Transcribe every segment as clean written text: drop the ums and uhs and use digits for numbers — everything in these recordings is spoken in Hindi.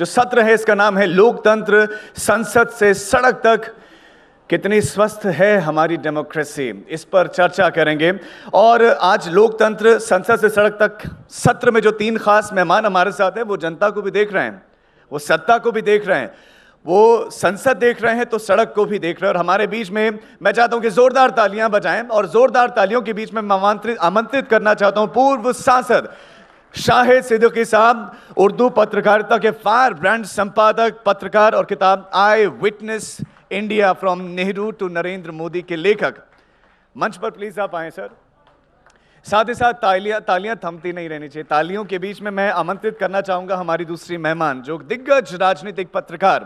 जो सत्र है इसका नाम है लोकतंत्र, संसद से सड़क तक कितनी स्वस्थ है हमारी डेमोक्रेसी, इस पर चर्चा करेंगे। और आज लोकतंत्र संसद से सड़क तक सत्र में जो तीन खास मेहमान हमारे साथ हैं, वो जनता को भी देख रहे हैं, वो सत्ता को भी देख रहे हैं, वो संसद देख रहे हैं तो सड़क को भी देख रहे हैं। और हमारे बीच में मैं चाहता हूं कि जोरदार तालियां बजाएं, और जोरदार तालियों के बीच में मैं आमंत्रित करना चाहता हूं पूर्व सांसद शाहिद सिद्दीकी साहब, उर्दू पत्रकारिता के फायर ब्रांड संपादक, पत्रकार और किताब eyewitness India from Nehru to Narendra Modi के लेखक। मंच पर प्लीज आप आए सर। साथ ही साथ तालियां थमती नहीं रहनी चाहिए। तालियों के बीच में मैं आमंत्रित करना चाहूंगा हमारी दूसरी मेहमान, जो दिग्गज राजनीतिक पत्रकार,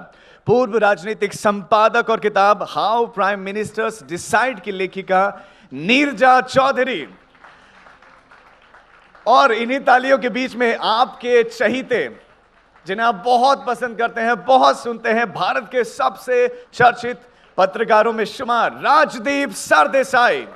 पूर्व राजनीतिक संपादक और किताब हाउ प्राइम मिनिस्टर्स डिसाइड की लेखिका नीरजा चौधरी। और इन्हीं तालियों के बीच में आपके चहीते, जिन्हें आप बहुत पसंद करते हैं, बहुत सुनते हैं, भारत के सबसे चर्चित पत्रकारों में शुमार राजदीप सरदेसाई।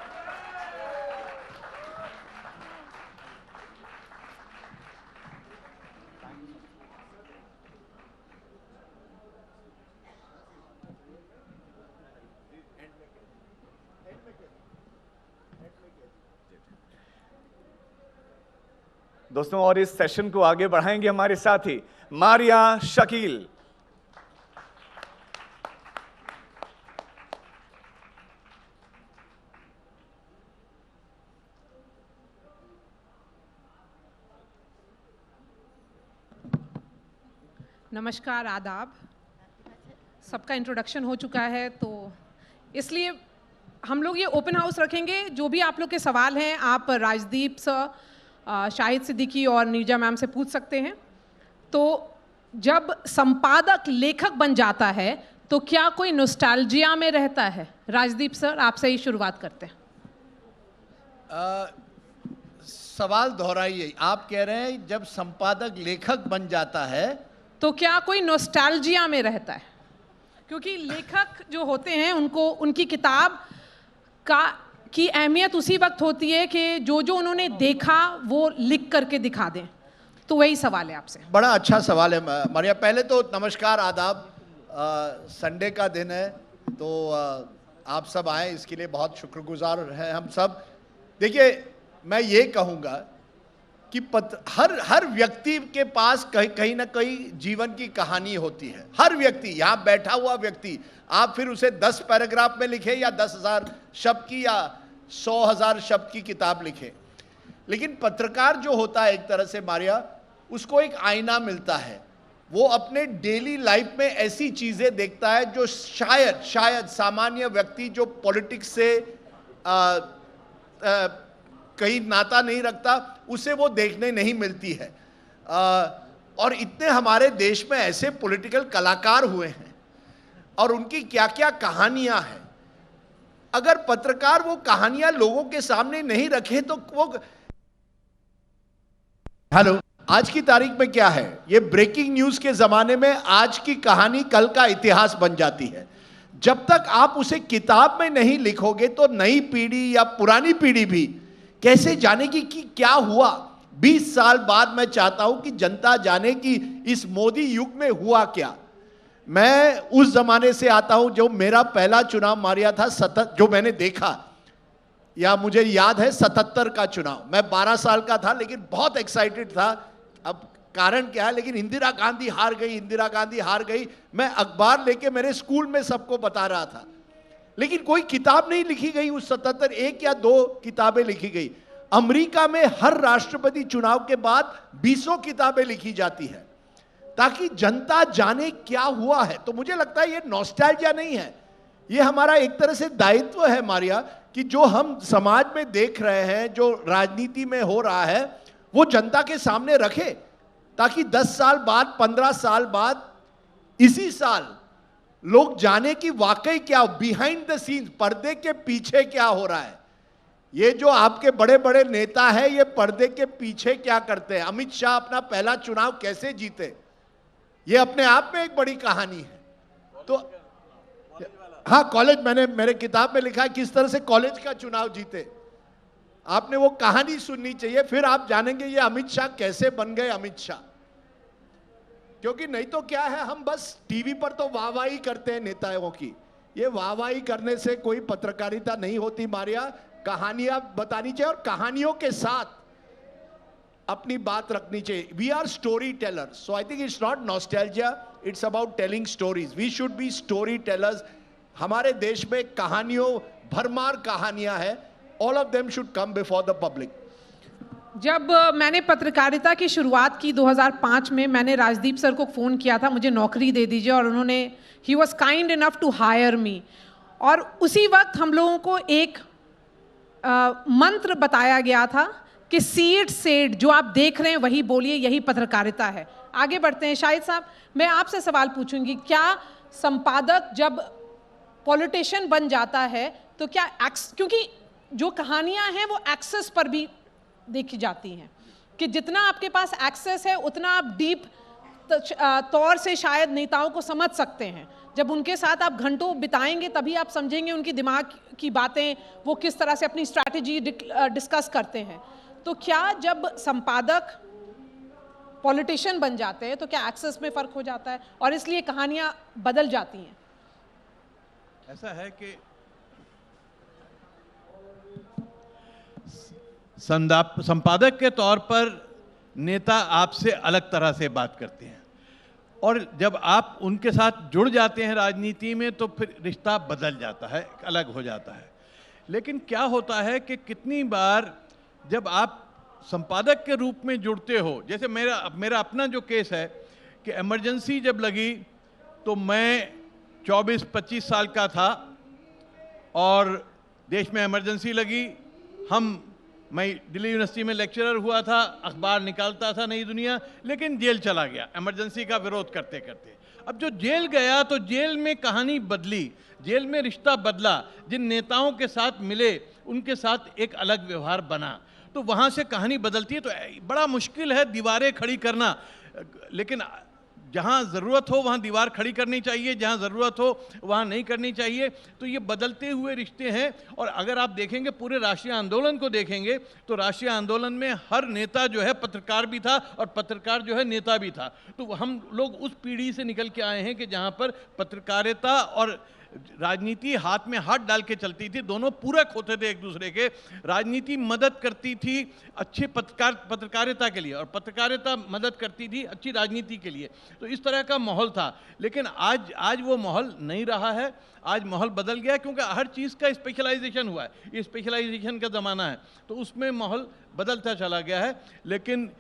दोस्तों, और इस सेशन को आगे बढ़ाएंगे हमारे साथी मारिया शकील। नमस्कार, आदाब। सबका इंट्रोडक्शन हो चुका है, तो इसलिए हम लोग ये ओपन हाउस रखेंगे। जो भी आप लोग के सवाल हैं, आप राजदीप सर, शाहिद सिद्दीकी और नीरजा मैम से पूछ सकते हैं। तो जब संपादक लेखक बन जाता है तो क्या कोई नॉस्टैल्जिया में रहता है? राजदीप सर, आपसे ही शुरुआत करते हैं। सवाल दोहराइए। आप कह रहे हैं जब संपादक लेखक बन जाता है तो क्या कोई नॉस्टैल्जिया में रहता है? क्योंकि लेखक जो होते हैं उनको उनकी किताब की अहमियत उसी वक्त होती है कि जो जो उन्होंने देखा वो लिख करके दिखा दें। तो वही सवाल है आपसे। बड़ा अच्छा सवाल है मारिया। पहले तो नमस्कार, आदाब। संडे का दिन है तो आप सब आए, इसके लिए बहुत शुक्रगुजार हैं हम सब। देखिए, मैं ये कहूँगा कि हर व्यक्ति के पास कहीं ना कहीं जीवन की कहानी होती है। हर व्यक्ति, यहाँ बैठा हुआ व्यक्ति, आप फिर उसे 10 पैराग्राफ में लिखे या 10,000 शब्द की या 100,000 शब्द की किताब लिखे, लेकिन पत्रकार जो होता है एक तरह से मारिया, उसको एक आईना मिलता है। वो अपने डेली लाइफ में ऐसी चीज़ें देखता है जो शायद सामान्य व्यक्ति जो पॉलिटिक्स से कहीं नाता नहीं रखता, उसे वो देखने नहीं मिलती है। और इतने हमारे देश में ऐसे पॉलिटिकल कलाकार हुए हैं और उनकी क्या क्या कहानियां हैं। अगर पत्रकार वो कहानियां लोगों के सामने नहीं रखे तो वो हेलो, आज की तारीख में क्या है, ये ब्रेकिंग न्यूज के जमाने में आज की कहानी कल का इतिहास बन जाती है। जब तक आप उसे किताब में नहीं लिखोगे तो नई पीढ़ी या पुरानी पीढ़ी भी कैसे जानेगी कि क्या हुआ। 20 साल बाद मैं चाहता हूं कि जनता जाने कि इस मोदी युग में हुआ क्या। मैं उस जमाने से आता हूं जो मेरा पहला चुनाव मारिया था, जो मैंने देखा, या मुझे याद है 77 का चुनाव। मैं 12 साल का था लेकिन बहुत एक्साइटेड था। अब कारण क्या है, लेकिन इंदिरा गांधी हार गई, इंदिरा गांधी हार गई। मैं अखबार लेके मेरे स्कूल में सबको बता रहा था, लेकिन कोई किताब नहीं लिखी गई उस 77। 1 या 2 किताबें लिखी गई। अमेरिका में हर राष्ट्रपति चुनाव के बाद 20 किताबें लिखी जाती है ताकि जनता जाने क्या हुआ है। तो मुझे लगता है ये नॉस्टैल्जिया नहीं है, ये हमारा एक तरह से दायित्व है मारिया, कि जो हम समाज में देख रहे हैं, जो राजनीति में हो रहा है, वो जनता के सामने रखे, ताकि 10 साल बाद, 15 साल बाद, इसी साल लोग जाने कि वाकई क्या बिहाइंड द सीन्स, पर्दे के पीछे क्या हो रहा है। ये जो आपके बड़े बड़े नेता हैं, ये पर्दे के पीछे क्या करते हैं। अमित शाह अपना पहला चुनाव कैसे जीते, ये अपने आप में एक बड़ी कहानी है। तो हाँ, कॉलेज, मैंने मेरे किताब में लिखा है किस तरह से कॉलेज का चुनाव जीते। आपने वो कहानी सुननी चाहिए, फिर आप जानेंगे ये अमित शाह कैसे बन गए अमित शाह। क्योंकि नहीं तो क्या है, हम बस टीवी पर तो वाहवाही करते हैं नेताओं की, ये वाहवाही करने से कोई पत्रकारिता नहीं होती मारिया। कहानियां बतानी चाहिए और कहानियों के साथ अपनी बात रखनी चाहिए। We are story tellers, so I think it's not nostalgia, it's about telling stories. We should be story tellers. हमारे देश में कहानियों भरमार कहानियां हैं, all of them should come before the public. जब मैंने पत्रकारिता की शुरुआत की 2005 में, मैंने राजदीप सर को फ़ोन किया था, मुझे नौकरी दे दीजिए, और उन्होंने he was kind enough to hire me. और उसी वक्त हम लोगों को एक मंत्र बताया गया था कि सी इट सेड, जो आप देख रहे हैं वही बोलिए, यही पत्रकारिता है। आगे बढ़ते हैं। शाहिद साहब, मैं आपसे सवाल पूछूंगी, क्या संपादक जब पॉलिटिशियन बन जाता है तो क्या क्योंकि जो कहानियां हैं वो एक्सेस पर भी देखी जाती हैं, कि जितना आपके पास एक्सेस है उतना आप डीप तौर से शायद नेताओं को समझ सकते हैं। जब उनके साथ आप घंटों बिताएंगे तभी आप समझेंगे उनकी दिमाग की बातें, वो किस तरह से अपनी स्ट्रैटेजी डिस्कस करते हैं। तो क्या जब संपादक पॉलिटिशियन बन जाते हैं तो क्या एक्सेस में फ़र्क हो जाता है और इसलिए कहानियां बदल जाती हैं? ऐसा है कि संपादक के तौर पर नेता आपसे अलग तरह से बात करते हैं, और जब आप उनके साथ जुड़ जाते हैं राजनीति में तो फिर रिश्ता बदल जाता है, अलग हो जाता है। लेकिन क्या होता है कि कितनी बार जब आप संपादक के रूप में जुड़ते हो, जैसे मेरा अपना जो केस है कि इमरजेंसी जब लगी तो मैं 24-25 साल का था और देश में इमरजेंसी लगी। मैं दिल्ली यूनिवर्सिटी में लेक्चरर हुआ था, अखबार निकालता था नई दुनिया, लेकिन जेल चला गया इमरजेंसी का विरोध करते करते। अब जो जेल गया तो जेल में कहानी बदली, जेल में रिश्ता बदला, जिन नेताओं के साथ मिले उनके साथ एक अलग व्यवहार बना, तो वहाँ से कहानी बदलती है। तो बड़ा मुश्किल है दीवारें खड़ी करना, लेकिन जहाँ ज़रूरत हो वहाँ दीवार खड़ी करनी चाहिए, जहाँ ज़रूरत हो वहाँ नहीं करनी चाहिए। तो ये बदलते हुए रिश्ते हैं। और अगर आप देखेंगे पूरे राष्ट्रीय आंदोलन को देखेंगे तो राष्ट्रीय आंदोलन में हर नेता जो है पत्रकार भी था और पत्रकार जो है नेता भी था। तो हम लोग उस पीढ़ी से निकल के आए हैं कि जहाँ पर पत्रकारिता और राजनीति हाथ में हाथ डाल के चलती थी, दोनों पूरक होते थे एक दूसरे के। राजनीति मदद करती थी अच्छे पत्रकारिता के लिए और पत्रकारिता मदद करती थी अच्छी राजनीति के लिए। तो इस तरह का माहौल था। लेकिन आज वो माहौल नहीं रहा है, आज माहौल बदल गया, क्योंकि हर चीज़ का स्पेशलाइजेशन हुआ है, ये स्पेशलाइजेशन का ज़माना है, तो उसमें माहौल बदलता चला गया है। लेकिन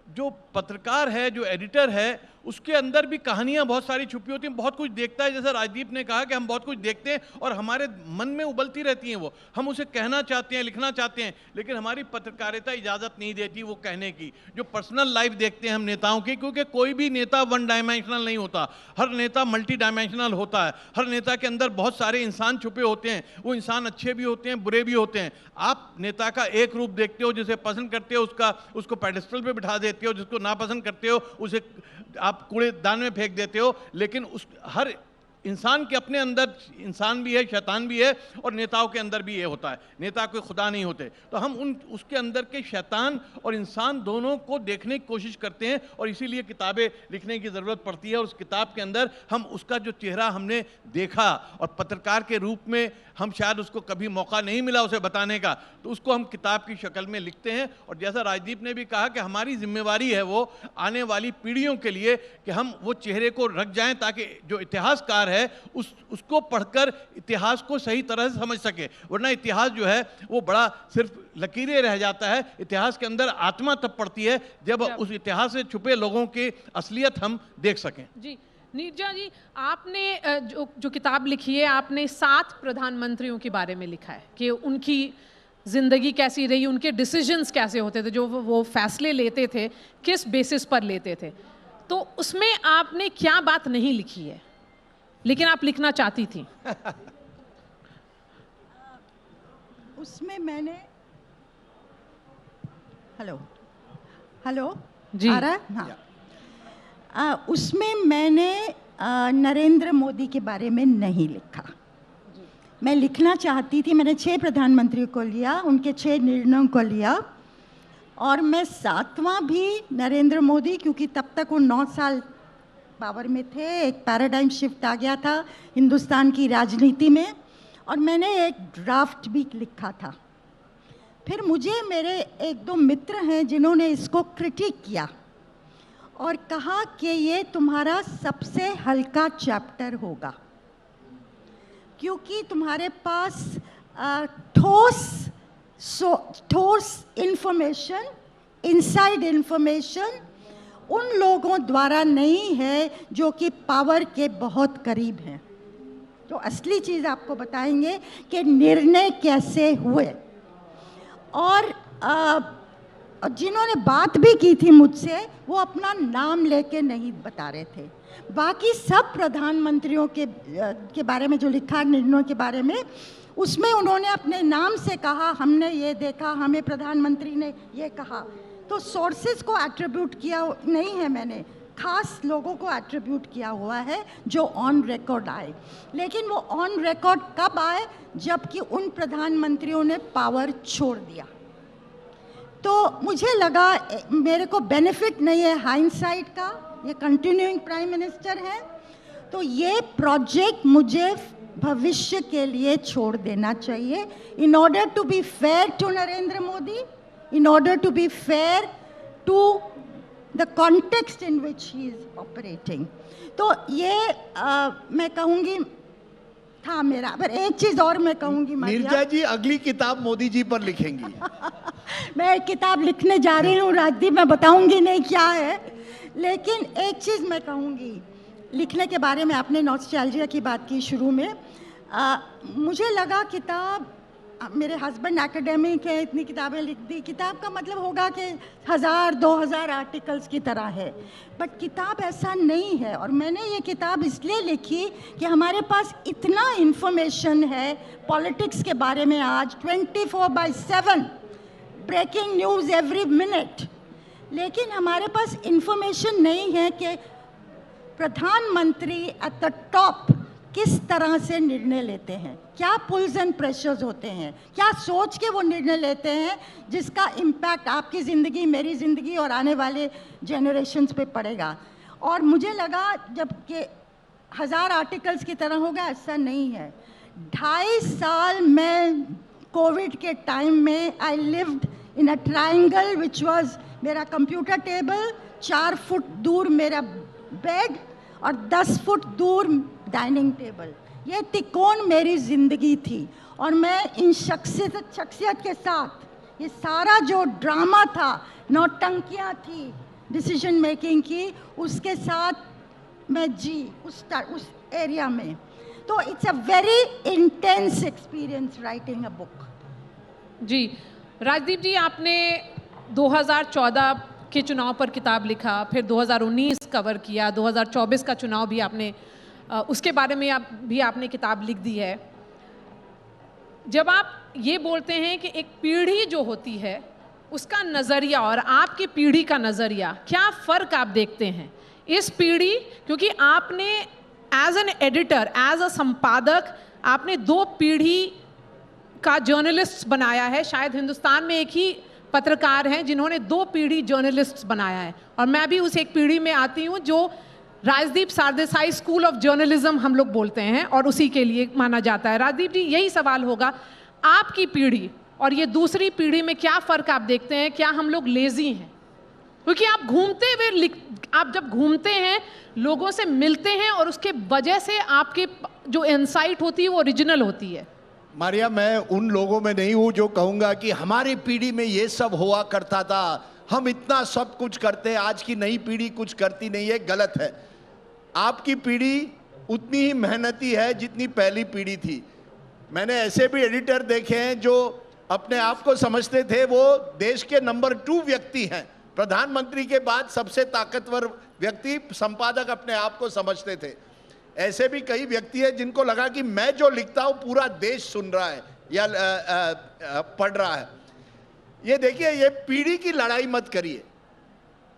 जो पत्रकार है, जो एडिटर है, उसके अंदर भी कहानियां बहुत सारी छुपी होती हैं, बहुत कुछ देखता है। जैसा राजदीप ने कहा कि हम बहुत कुछ देखते हैं और हमारे मन में उबलती रहती हैं, वो हम उसे कहना चाहते हैं, लिखना चाहते हैं, लेकिन हमारी पत्रकारिता इजाज़त नहीं देती वो कहने की। जो पर्सनल लाइफ देखते हैं हम नेताओं की, क्योंकि कोई भी नेता वन डायमेंशनल नहीं होता, हर नेता मल्टी डायमेंशनल होता है। हर नेता के अंदर बहुत सारे इंसान छुपे होते हैं, वो इंसान अच्छे भी होते हैं, बुरे भी होते हैं। आप नेता का एक रूप देखते हो, जिसे पसंद करते हो उसको पेडेस्टल पे बिठा देते हो, जिसको नापसंद करते हो उसे आप कूड़ेदान में फेंक देते हो। लेकिन हर इंसान के अपने अंदर इंसान भी है, शैतान भी है, और नेताओं के अंदर भी ये होता है। नेता कोई खुदा नहीं होते। तो हम उसके अंदर के शैतान और इंसान दोनों को देखने की कोशिश करते हैं, और इसीलिए किताबें लिखने की ज़रूरत पड़ती है। और उस किताब के अंदर हम उसका जो चेहरा हमने देखा, और पत्रकार के रूप में हम शायद उसको कभी मौका नहीं मिला उसे बताने का, तो उसको हम किताब की शक्ल में लिखते हैं। और जैसा राजदीप ने भी कहा कि हमारी जिम्मेवारी है वो आने वाली पीढ़ियों के लिए कि हम वो चेहरे को रख जाएं, ताकि जो इतिहासकार है उसको पढ़कर इतिहास को सही तरह से समझ सके। वरना इतिहास जो है वो बड़ा सिर्फ लकीरें रह जाता है। इतिहास के अंदर आत्मा तब पड़ती है जब उस इतिहास से छुपे लोगों की असलियत हम देख सकें। जी नीरजा जी, आपने जो किताब लिखी है, आपने 7 प्रधानमंत्रियों के बारे में लिखा है कि उनकी ज़िंदगी कैसी रही, उनके डिसीजंस कैसे होते थे, जो वो फैसले लेते थे किस बेसिस पर लेते थे। तो उसमें आपने क्या बात नहीं लिखी है लेकिन आप लिखना चाहती थी? उसमें मैंने हेलो जी आ रहा है? हाँ। उसमें मैंने नरेंद्र मोदी के बारे में नहीं लिखा। मैं लिखना चाहती थी, मैंने 6 प्रधानमंत्रियों को लिया, उनके 6 निर्णयों को लिया, और मैं 7वां भी नरेंद्र मोदी, क्योंकि तब तक वो 9 साल पावर में थे, एक पैराडाइम शिफ्ट आ गया था हिंदुस्तान की राजनीति में, और मैंने एक ड्राफ्ट भी लिखा था। फिर मुझे मेरे 1-2 मित्र हैं जिन्होंने इसको क्रिटिक किया और कहा कि ये तुम्हारा सबसे हल्का चैप्टर होगा, क्योंकि तुम्हारे पास ठोस इंफॉर्मेशन, इनसाइड इंफॉर्मेशन उन लोगों द्वारा नहीं है जो कि पावर के बहुत करीब हैं, जो असली चीज़ आपको बताएंगे कि निर्णय कैसे हुए। और जिन्होंने बात भी की थी मुझसे, वो अपना नाम लेके नहीं बता रहे थे। बाकी सब प्रधानमंत्रियों के बारे में जो लिखा निर्णयों के बारे में, उसमें उन्होंने अपने नाम से कहा, हमने ये देखा, हमें प्रधानमंत्री ने ये कहा। तो सोर्सेज को एट्रीब्यूट किया नहीं है मैंने, खास लोगों को एट्रीब्यूट किया हुआ है जो ऑन रिकॉर्ड आए। लेकिन वो ऑन रिकॉर्ड कब आए? जबकि उन प्रधानमंत्रियों ने पावर छोड़ दिया। तो मुझे लगा मेरे को बेनिफिट नहीं है हाइंडसाइट का, ये कंटिन्यूइंग प्राइम मिनिस्टर हैं, तो ये प्रोजेक्ट मुझे भविष्य के लिए छोड़ देना चाहिए, in order to be fair to Narendra Modi, in order to be fair to the context in which he is operating. तो ये मैं कहूँगी था मेरा। पर एक चीज़ और मैं कहूँगी नीरजा जी, अगली किताब मोदी जी पर लिखेंगी। मैं एक किताब लिखने जा रही हूँ राजदीप, मैं बताऊँगी नहीं क्या है, लेकिन एक चीज़ मैं कहूँगी लिखने के बारे में। आपने नॉस्टैल्जिया की बात की शुरू में, मुझे लगा किताब, मेरे हस्बैंड एकेडमिक है, इतनी किताबें लिख दी, किताब का मतलब होगा कि 1000-2000 आर्टिकल्स की तरह है, बट किताब ऐसा नहीं है। और मैंने ये किताब इसलिए लिखी कि हमारे पास इतना इन्फॉर्मेशन है पॉलिटिक्स के बारे में, आज 24/7 ब्रेकिंग न्यूज़ एवरी मिनट, लेकिन हमारे पास इन्फॉर्मेशन नहीं है कि प्रधानमंत्री एट द टॉप किस तरह से निर्णय लेते हैं, क्या पुल्स एंड प्रेशर्स होते हैं, क्या सोच के वो निर्णय लेते हैं जिसका इम्पैक्ट आपकी ज़िंदगी, मेरी ज़िंदगी और आने वाले जनरेशन्स पे पड़ेगा। और मुझे लगा जबकि 1000 आर्टिकल्स की तरह होगा, ऐसा नहीं है। 2.5 साल में कोविड के टाइम में I lived in a triangle which was मेरा कंप्यूटर टेबल, 4 फुट दूर मेरा बेड और 10 फुट दूर डाइनिंग टेबल। ये तिकोन मेरी ज़िंदगी थी, और मैं इन शख्सियत के साथ ये सारा जो ड्रामा था, नौटंकियाँ थी डिसीजन मेकिंग की, उसके साथ मैं जी उस एरिया में। तो it's a very intense experience writing a book. जी राजदीप जी, आपने 2014 के चुनाव पर किताब लिखा, फिर 2019 कवर किया, 2024 का चुनाव भी आपने उसके बारे में आपने किताब लिख दी है। जब आप ये बोलते हैं कि एक पीढ़ी जो होती है उसका नज़रिया और आपकी पीढ़ी का नज़रिया, क्या फ़र्क आप देखते हैं इस पीढ़ी? क्योंकि आपने as an editor, as a संपादक, आपने 2 पीढ़ी का जर्नलिस्ट बनाया है। शायद हिंदुस्तान में एक ही पत्रकार हैं जिन्होंने 2 पीढ़ी जर्नलिस्ट बनाया है, और मैं भी उस एक पीढ़ी में आती हूँ जो राजदीप सारदेसाई स्कूल ऑफ जर्नलिज्म हम लोग बोलते हैं और उसी के लिए माना जाता है। राजदीप जी, यही सवाल होगा, आपकी पीढ़ी और ये दूसरी पीढ़ी में क्या फ़र्क आप देखते हैं? क्या हम लोग लेज़ी हैं? क्योंकि आप घूमते हुए, आप जब घूमते हैं, लोगों से मिलते हैं, और उसके वजह से आपके जो इंसाइट होती है वो ओरिजिनल होती है। मारिया, मैं उन लोगों में नहीं हूं जो कहूंगा कि हमारी पीढ़ी में ये सब हुआ करता था, हम इतना सब कुछ करते हैं, आज की नई पीढ़ी कुछ करती नहीं है। गलत है। आपकी पीढ़ी उतनी ही मेहनती है जितनी पहली पीढ़ी थी। मैंने ऐसे भी एडिटर देखे हैं जो अपने आप को समझते थे वो देश के नंबर 2 व्यक्ति हैं, प्रधानमंत्री के बाद सबसे ताकतवर व्यक्ति संपादक अपने आप को समझते थे। ऐसे भी कई व्यक्ति हैं जिनको लगा कि मैं जो लिखता हूं पूरा देश सुन रहा है या पढ़ रहा है। ये देखिए, ये पीढ़ी की लड़ाई मत करिए।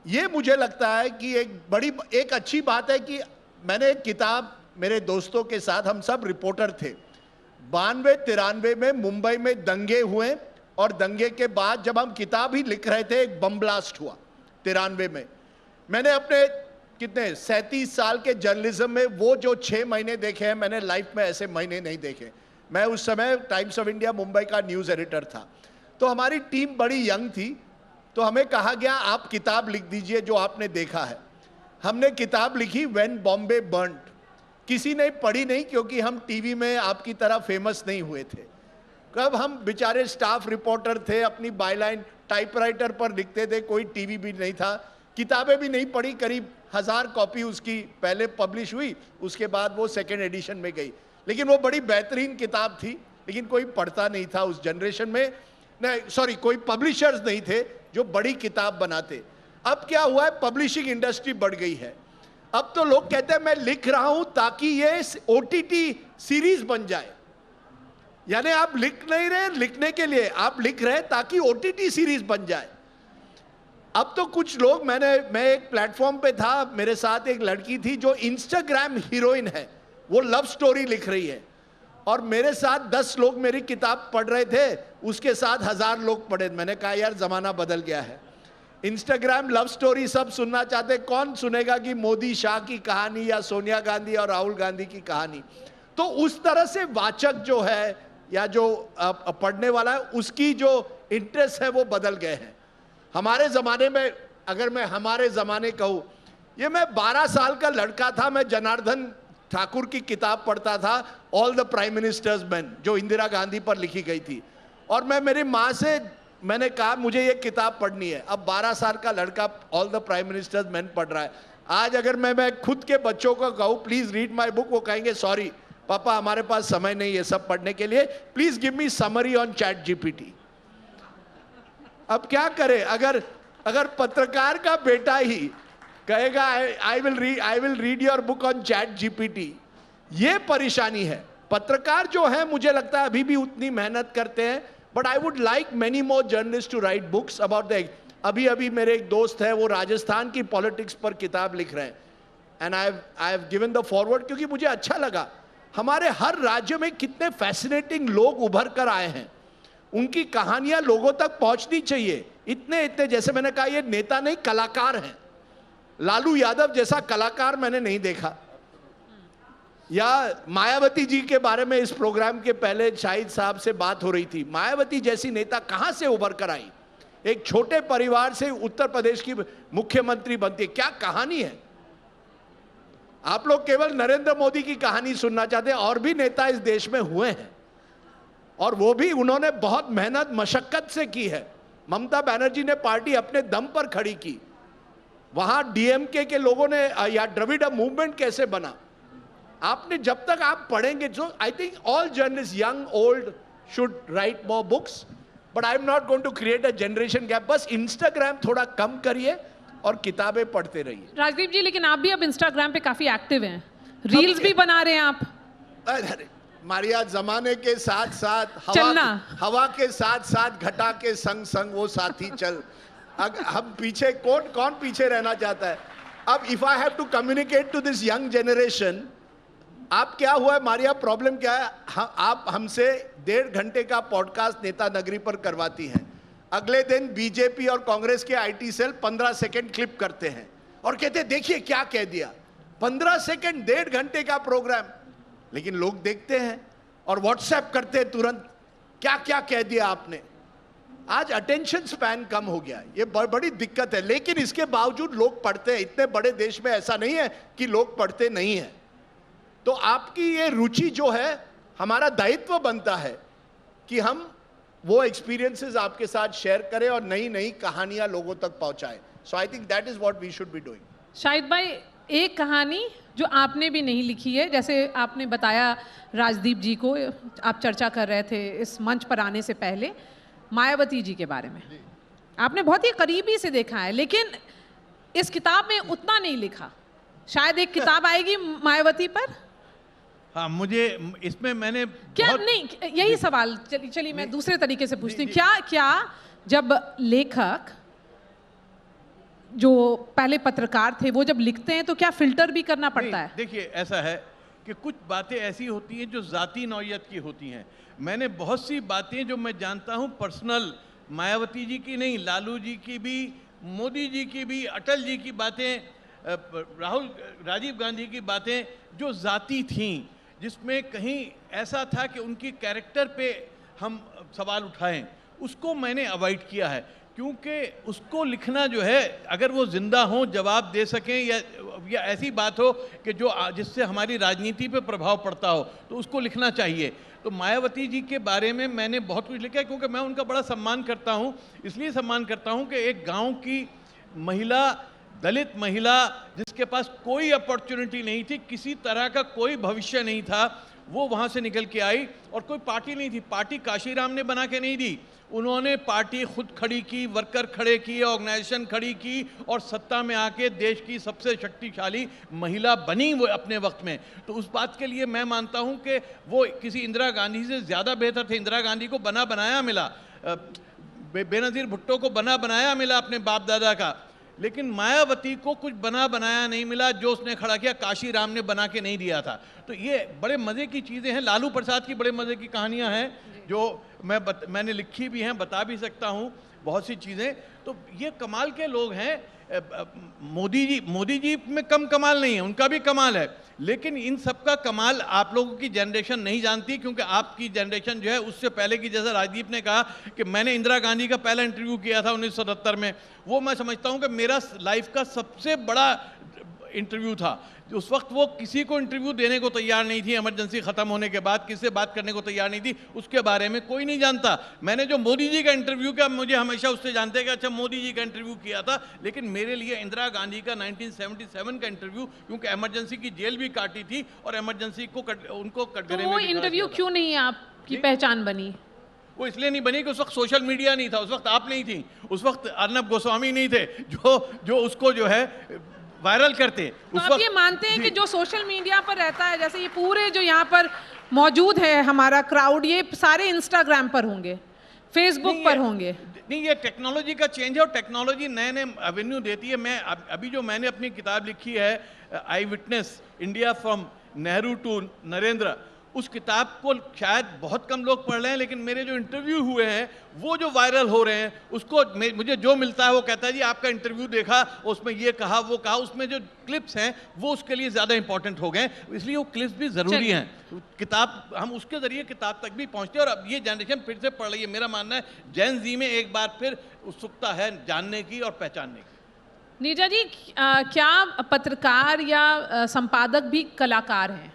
ये मुझे लगता है कि एक अच्छी बात है कि मैंने एक किताब, मेरे दोस्तों के साथ हम सब रिपोर्टर थे, 92-93 में मुंबई में दंगे हुए और दंगे के बाद जब हम किताब ही लिख रहे थे, एक बम ब्लास्ट हुआ 93 में। मैंने अपने कितने 37 साल के जर्नलिज्म में वो जो 6 महीने देखे हैं, मैंने लाइफ में ऐसे महीने नहीं देखे। मैं उस समय टाइम्स ऑफ इंडिया मुंबई का न्यूज़ एडिटर था, तो हमारी टीम बड़ी यंग थी, तो हमें कहा गया आप किताब लिख दीजिए जो आपने देखा है। हमने किताब लिखी व्हेन बॉम्बे बर्न्ड। किसी ने पढ़ी नहीं, क्योंकि हम टीवी में आपकी तरह फेमस नहीं हुए थे। कब हम बेचारे स्टाफ रिपोर्टर थे, अपनी बायलाइन टाइपराइटर पर लिखते थे, कोई टीवी भी नहीं था, किताबें भी नहीं पढ़ी। करीब 1000 कॉपी उसकी पहले पब्लिश हुई, उसके बाद वो सेकेंड एडिशन में गई। लेकिन वो बड़ी बेहतरीन किताब थी, लेकिन कोई पढ़ता नहीं था उस जनरेशन में। नहीं सॉरी, कोई पब्लिशर्स नहीं थे जो बड़ी किताब बनाते। अब क्या हुआ है, पब्लिशिंग इंडस्ट्री बढ़ गई है। अब तो लोग कहते हैं मैं लिख रहा हूं ताकि ये OTT सीरीज बन जाए। यानी आप लिख नहीं रहे लिखने के लिए, आप लिख रहे ताकि OTT सीरीज बन जाए। अब तो कुछ लोग, मैं एक प्लेटफॉर्म पे था, मेरे साथ एक लड़की थी जो इंस्टाग्राम हीरोइन है, वो लव स्टोरी लिख रही है, और मेरे साथ 10 लोग मेरी किताब पढ़ रहे थे, उसके साथ 1000 लोग पढ़े। मैंने कहा यार जमाना बदल गया है, इंस्टाग्राम लव स्टोरी सब सुनना चाहते, कौन सुनेगा कि मोदी शाह की कहानी या सोनिया गांधी और राहुल गांधी की कहानी। तो उस तरह से वाचक जो है या जो पढ़ने वाला है, उसकी जो इंटरेस्ट है वो बदल गए हैं। हमारे ज़माने में, अगर मैं हमारे ज़माने कहूँ, ये मैं 12 साल का लड़का था, मैं जनार्दन ठाकुर की किताब पढ़ता था, all the prime ministers man, जो इंदिरा गांधी पर लिखी गई थी, और मैं मेरी माँ से मैंने कहा मुझे ये किताब पढ़नी है। अब 12 साल का लड़का all the prime ministers man पढ़ रहा है। आज अगर मैं खुद के बच्चों को कहूँ प्लीज रीड माई बुक, वो कहेंगे सॉरी पापा हमारे पास समय नहीं है सब पढ़ने के लिए, please give me summary on chat GPT। अब क्या करें, अगर पत्रकार का बेटा ही कहेगा I will read your book on chat GPT, ये परेशानी है। पत्रकार जो है मुझे लगता है अभी भी उतनी मेहनत करते हैं, but I would like many more journalist to write books about the. अभी मेरे एक दोस्त है, वो राजस्थान की पॉलिटिक्स पर किताब लिख रहे हैं, and I have given the forward, क्योंकि मुझे अच्छा लगा हमारे हर राज्य में कितने फैसिनेटिंग लोग उभर कर आए हैं, उनकी कहानियां लोगों तक पहुंचनी चाहिए। इतने जैसे मैंने कहा ये नेता नहीं कलाकार हैं। लालू यादव जैसा कलाकार मैंने नहीं देखा। या मायावती जी के बारे में इस प्रोग्राम के पहले शाहिद साहब से बात हो रही थी, मायावती जैसी नेता कहां से उभर कर आई, एक छोटे परिवार से उत्तर प्रदेश की मुख्यमंत्री बनती है, क्या कहानी है। आप लोग केवल नरेंद्र मोदी की कहानी सुनना चाहते हैं, और भी नेता इस देश में हुए हैं, और वो भी उन्होंने बहुत मेहनत मशक्कत से की है। ममता बनर्जी ने पार्टी अपने दम पर खड़ी की, वहां DMK के लोगों ने, या द्रविड़ मूवमेंट कैसे बना। आपने जब तक आप पढ़ेंगे, जो I think all journalist young old should write more books, but I am not going to create a generation gap. बस इंस्टाग्राम थोड़ा कम करिए और किताबें पढ़ते रहिए। राजदीप जी, लेकिन आप भी अब इंस्टाग्राम पे काफी एक्टिव हैं, रील्स भी बना रहे हैं आप। अरे मारिया, जमाने के साथ साथ हवा के साथ साथ घटा के संग संग वो साथी चल। हम पीछे कौन पीछे रहना चाहता है। अब if I have to communicate to this young generation, आप क्या हुआ है मारिया, प्रॉब्लम क्या है, आप हमसे 1.5 घंटे का पॉडकास्ट नेता नगरी पर करवाती हैं, अगले दिन बीजेपी और कांग्रेस के IT सेल 15 सेकंड क्लिप करते हैं और कहते हैं देखिए क्या कह दिया। 15 सेकंड 1.5 घंटे का प्रोग्राम, लेकिन लोग देखते हैं और व्हाट्सएप करते हैं तुरंत, क्या क्या कह दिया आपने। आज अटेंशन स्पैन कम हो गया, ये बड़ी दिक्कत है। लेकिन इसके बावजूद लोग पढ़ते हैं। इतने बड़े देश में ऐसा नहीं है कि लोग पढ़ते नहीं हैं। तो आपकी ये रुचि जो है, हमारा दायित्व बनता है कि हम वो एक्सपीरियंसेस आपके साथ शेयर करें और नई नई कहानियां लोगों तक पहुंचाएं। So I think that is what we should be doing. Shahid भाई, एक कहानी जो आपने भी नहीं लिखी है, जैसे आपने बताया राजदीप जी को, आप चर्चा कर रहे थे इस मंच पर आने से पहले मायावती जी के बारे में, आपने बहुत ही करीबी से देखा है, लेकिन इस किताब में उतना नहीं लिखा। शायद एक किताब आएगी मायावती पर। हाँ, मुझे इसमें मैंने क्या नहीं, यही सवाल, चलिए मैं दूसरे तरीके से पूछती हूँ। क्या जब लेखक जो पहले पत्रकार थे वो जब लिखते हैं तो क्या फिल्टर भी करना पड़ता है? देखिए ऐसा है कि कुछ बातें ऐसी होती हैं जो ज़ाती नौइयत की होती हैं। मैंने बहुत सी बातें जो मैं जानता हूँ पर्सनल, मायावती जी की नहीं, लालू जी की भी, मोदी जी की भी, अटल जी की बातें, राजीव गांधी की बातें जो ज़ाती थीं, जिसमें कहीं ऐसा था कि उनकी कैरेक्टर पे हम सवाल उठाएं, उसको मैंने अवॉइड किया है। क्योंकि उसको लिखना जो है, अगर वो जिंदा हों, जवाब दे सकें, या ऐसी बात हो कि जो जिससे हमारी राजनीति पे प्रभाव पड़ता हो, तो उसको लिखना चाहिए। तो मायावती जी के बारे में मैंने बहुत कुछ लिखा है, क्योंकि मैं उनका बड़ा सम्मान करता हूँ। इसलिए सम्मान करता हूँ कि एक गांव की महिला, दलित महिला, जिसके पास कोई अपॉर्चुनिटी नहीं थी, किसी तरह का कोई भविष्य नहीं था, वो वहाँ से निकल के आई। और कोई पार्टी नहीं थी, पार्टी काशीराम ने बना के नहीं दी, उन्होंने पार्टी खुद खड़ी की, वर्कर खड़े किए, ऑर्गेनाइजेशन खड़ी की, और सत्ता में आके देश की सबसे शक्तिशाली महिला बनी वो अपने वक्त में। तो उस बात के लिए मैं मानता हूं कि वो किसी इंदिरा गांधी से ज़्यादा बेहतर थे। इंदिरा गांधी को बना बनाया मिला, बेनज़ीर भुट्टो को बना बनाया मिला अपने बाप दादा का, लेकिन मायावती को कुछ बना बनाया नहीं मिला। जो उसने खड़ा किया, काशीराम ने बना के नहीं दिया था। तो ये बड़े मज़े की चीज़ें हैं। लालू प्रसाद की बड़े मज़े की कहानियां हैं जो मैंने लिखी भी हैं, बता भी सकता हूं बहुत सी चीज़ें। तो ये कमाल के लोग हैं। मोदी जी में कम कमाल नहीं है, उनका भी कमाल है, लेकिन इन सब का कमाल आप लोगों की जनरेशन नहीं जानती, क्योंकि आपकी जनरेशन जो है उससे पहले की, जैसा राजदीप ने कहा कि मैंने इंदिरा गांधी का पहला इंटरव्यू किया था 1970 में, वो मैं समझता हूं कि मेरा लाइफ का सबसे बड़ा इंटरव्यू था। उस वक्त वो किसी को इंटरव्यू देने को तैयार नहीं थी, इमरजेंसी खत्म होने के बाद किससे बात करने को तैयार नहीं थी, उसके बारे में कोई नहीं जानता। मैंने जो मोदी जी का इंटरव्यू किया, मुझे हमेशा उससे जानते हैं कि अच्छा मोदी जी का इंटरव्यू किया था, लेकिन मेरे लिए इंदिरा गांधी का 1977 का इंटरव्यू, क्योंकि इमरजेंसी की जेल भी काटी थी और इमरजेंसी को उनको कटघरे में, वो इंटरव्यू क्यों नहीं आपकी पहचान बनी? वो इसलिए नहीं बनी कि उस वक्त सोशल मीडिया नहीं था, उस वक्त आप नहीं थी, उस वक्त अर्नब गोस्वामी नहीं थे जो उसको जो है वायरल करते। तो आप ये मानते हैं कि जो सोशल मीडिया पर रहता है, जैसे ये पूरे जो यहाँ पर मौजूद है हमारा क्राउड, ये सारे इंस्टाग्राम पर होंगे, फेसबुक पर होंगे? नहीं, ये टेक्नोलॉजी का चेंज है और टेक्नोलॉजी नए नए एवेन्यू देती है। मैं अभी जो मैंने अपनी किताब लिखी है, eyewitness India from Nehru to Narendra, उस किताब को शायद बहुत कम लोग पढ़ रहे हैं, लेकिन मेरे जो इंटरव्यू हुए हैं वो जो वायरल हो रहे हैं, उसको मुझे जो मिलता है वो कहता है जी आपका इंटरव्यू देखा, उसमें ये कहा वो कहा, उसमें जो क्लिप्स हैं वो उसके लिए ज़्यादा इंपॉर्टेंट हो गए, इसलिए वो क्लिप्स भी ज़रूरी हैं। किताब हम उसके ज़रिए किताब तक भी पहुँचते हैं, और अब ये जनरेशन फिर से पढ़ रही है। मेरा मानना है जैन जी में एक बार फिर उत्सुकता है जानने की और पहचानने की। नीरजा जी, क्या पत्रकार या संपादक भी कलाकार हैं?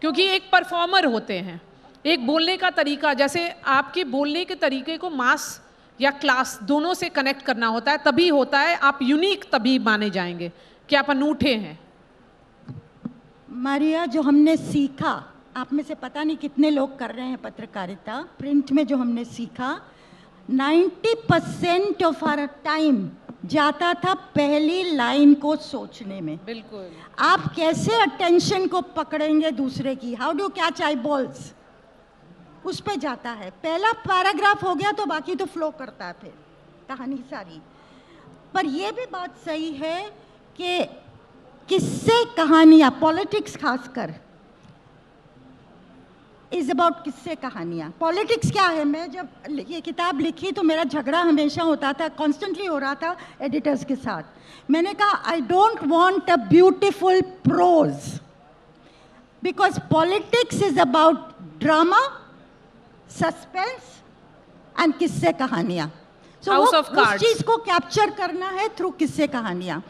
क्योंकि एक परफॉर्मर होते हैं, एक बोलने का तरीका, जैसे आपके बोलने के तरीके को मास या क्लास दोनों से कनेक्ट करना होता है, तभी होता है, आप यूनिक तभी माने जाएंगे कि आप अनूठे हैं। मारिया, जो हमने सीखा, आप में से पता नहीं कितने लोग कर रहे हैं पत्रकारिता, प्रिंट में जो हमने सीखा, 90% ऑफ आवर टाइम जाता था पहली लाइन को सोचने में। बिल्कुल। आप कैसे अटेंशन को पकड़ेंगे दूसरे की, how do catch I balls, उस पे जाता है। पहला पैराग्राफ हो गया तो बाकी तो फ्लो करता है फिर कहानी सारी। पर ये भी बात सही है कि किस्से कहानियाँ, पॉलिटिक्स खासकर इज अबाउट किस्से कहानियाँ। पॉलिटिक्स क्या है, मैं जब ये किताब लिखी तो मेरा झगड़ा हमेशा होता था, कॉन्स्टेंटली हो रहा था एडिटर्स के साथ। मैंने कहा I don't want a beautiful prose, because politics is about drama, suspense and किस्से कहानियाँ। सो उस चीज़ को कैप्चर करना है थ्रू किस्से कहानियाँ।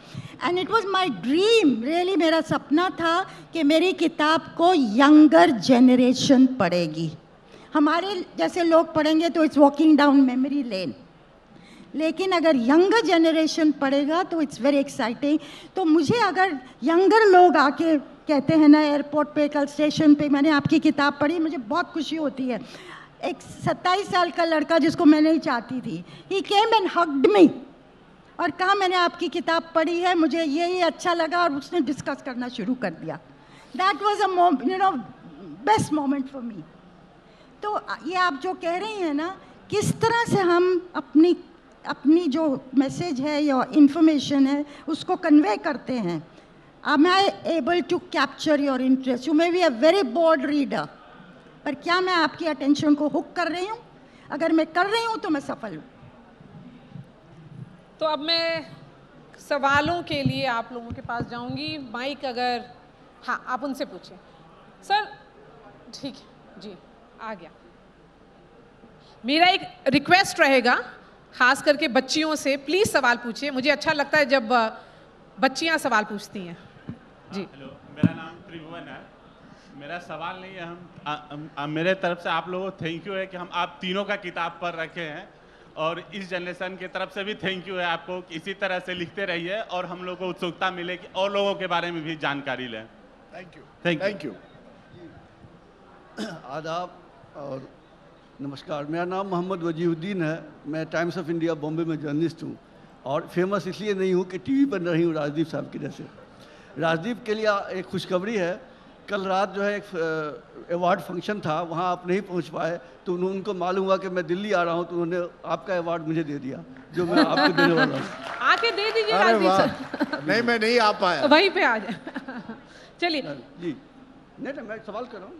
And it was my dream, really मेरा सपना था कि मेरी किताब को यंगर जनरेशन पढ़ेगी। हमारे जैसे लोग पढ़ेंगे तो it's walking down memory lane, लेकिन अगर यंगर जनरेशन पढ़ेगा तो इट्स वेरी एक्साइटिंग। तो मुझे अगर यंगर लोग आके कहते हैं ना एयरपोर्ट पे, कल स्टेशन पे, मैंने आपकी किताब पढ़ी, मुझे बहुत खुशी होती है। एक 27 साल का लड़का जिसको मैं नहीं चाहती थी, ही केम एंड हग्ड मी और कहा मैंने आपकी किताब पढ़ी है, मुझे ये अच्छा लगा, और उसने डिस्कस करना शुरू कर दिया। That was a best moment for me. तो ये आप जो कह रही हैं ना, किस तरह से हम अपनी जो मैसेज है या इंफॉर्मेशन है उसको कन्वे करते हैं, Am I able to capture your interest? You may be a very bored reader. पर क्या मैं आपकी अटेंशन को हुक कर रही हूँ? अगर मैं कर रही हूँ तो मैं सफल हूँ। तो अब मैं सवालों के लिए आप लोगों के पास जाऊंगी। माइक अगर, हाँ आप उनसे पूछें। सर ठीक है जी, आ गया। मेरा एक रिक्वेस्ट रहेगा खास करके बच्चियों से, प्लीज सवाल पूछिए। मुझे अच्छा लगता है जब बच्चियां सवाल पूछती हैं जी। हेलो, मेरा नाम त्रिभुवन है। मेरा सवाल नहीं है, मेरे तरफ से आप लोगों को थैंक यू है कि हम आप तीनों का किताब पढ़ रखे हैं, और इस जनरेशन की तरफ से भी थैंक यू है आपको कि इसी तरह से लिखते रहिए और हम लोग को उत्सुकता मिले कि और लोगों के बारे में भी जानकारी लें। Thank you. Thank you. आदाब और नमस्कार। मेरा नाम मोहम्मद वजीहुद्दीन है। मैं टाइम्स ऑफ इंडिया बॉम्बे में जर्नलिस्ट हूँ, और फेमस इसलिए नहीं हूँ कि टीवी पर नहीं हूँ राजदीप साहब की वजह से। राजदीप के लिए एक खुशखबरी है। कल रात जो है एक अवार्ड फंक्शन था, वहाँ आप नहीं पहुँच पाए, तो उनको मालूम हुआ कि मैं दिल्ली आ रहा हूँ, तो उन्होंने आपका अवार्ड मुझे दे दिया, जो मैं आपको देने वाला हूँ। आके दे दीजिए अरे राजदीप वाह, सर। नहीं मैं नहीं आ पाया। वहीं पे आ जाए। चलिए जी नहीं, मैं सवाल कर रहा हूँ।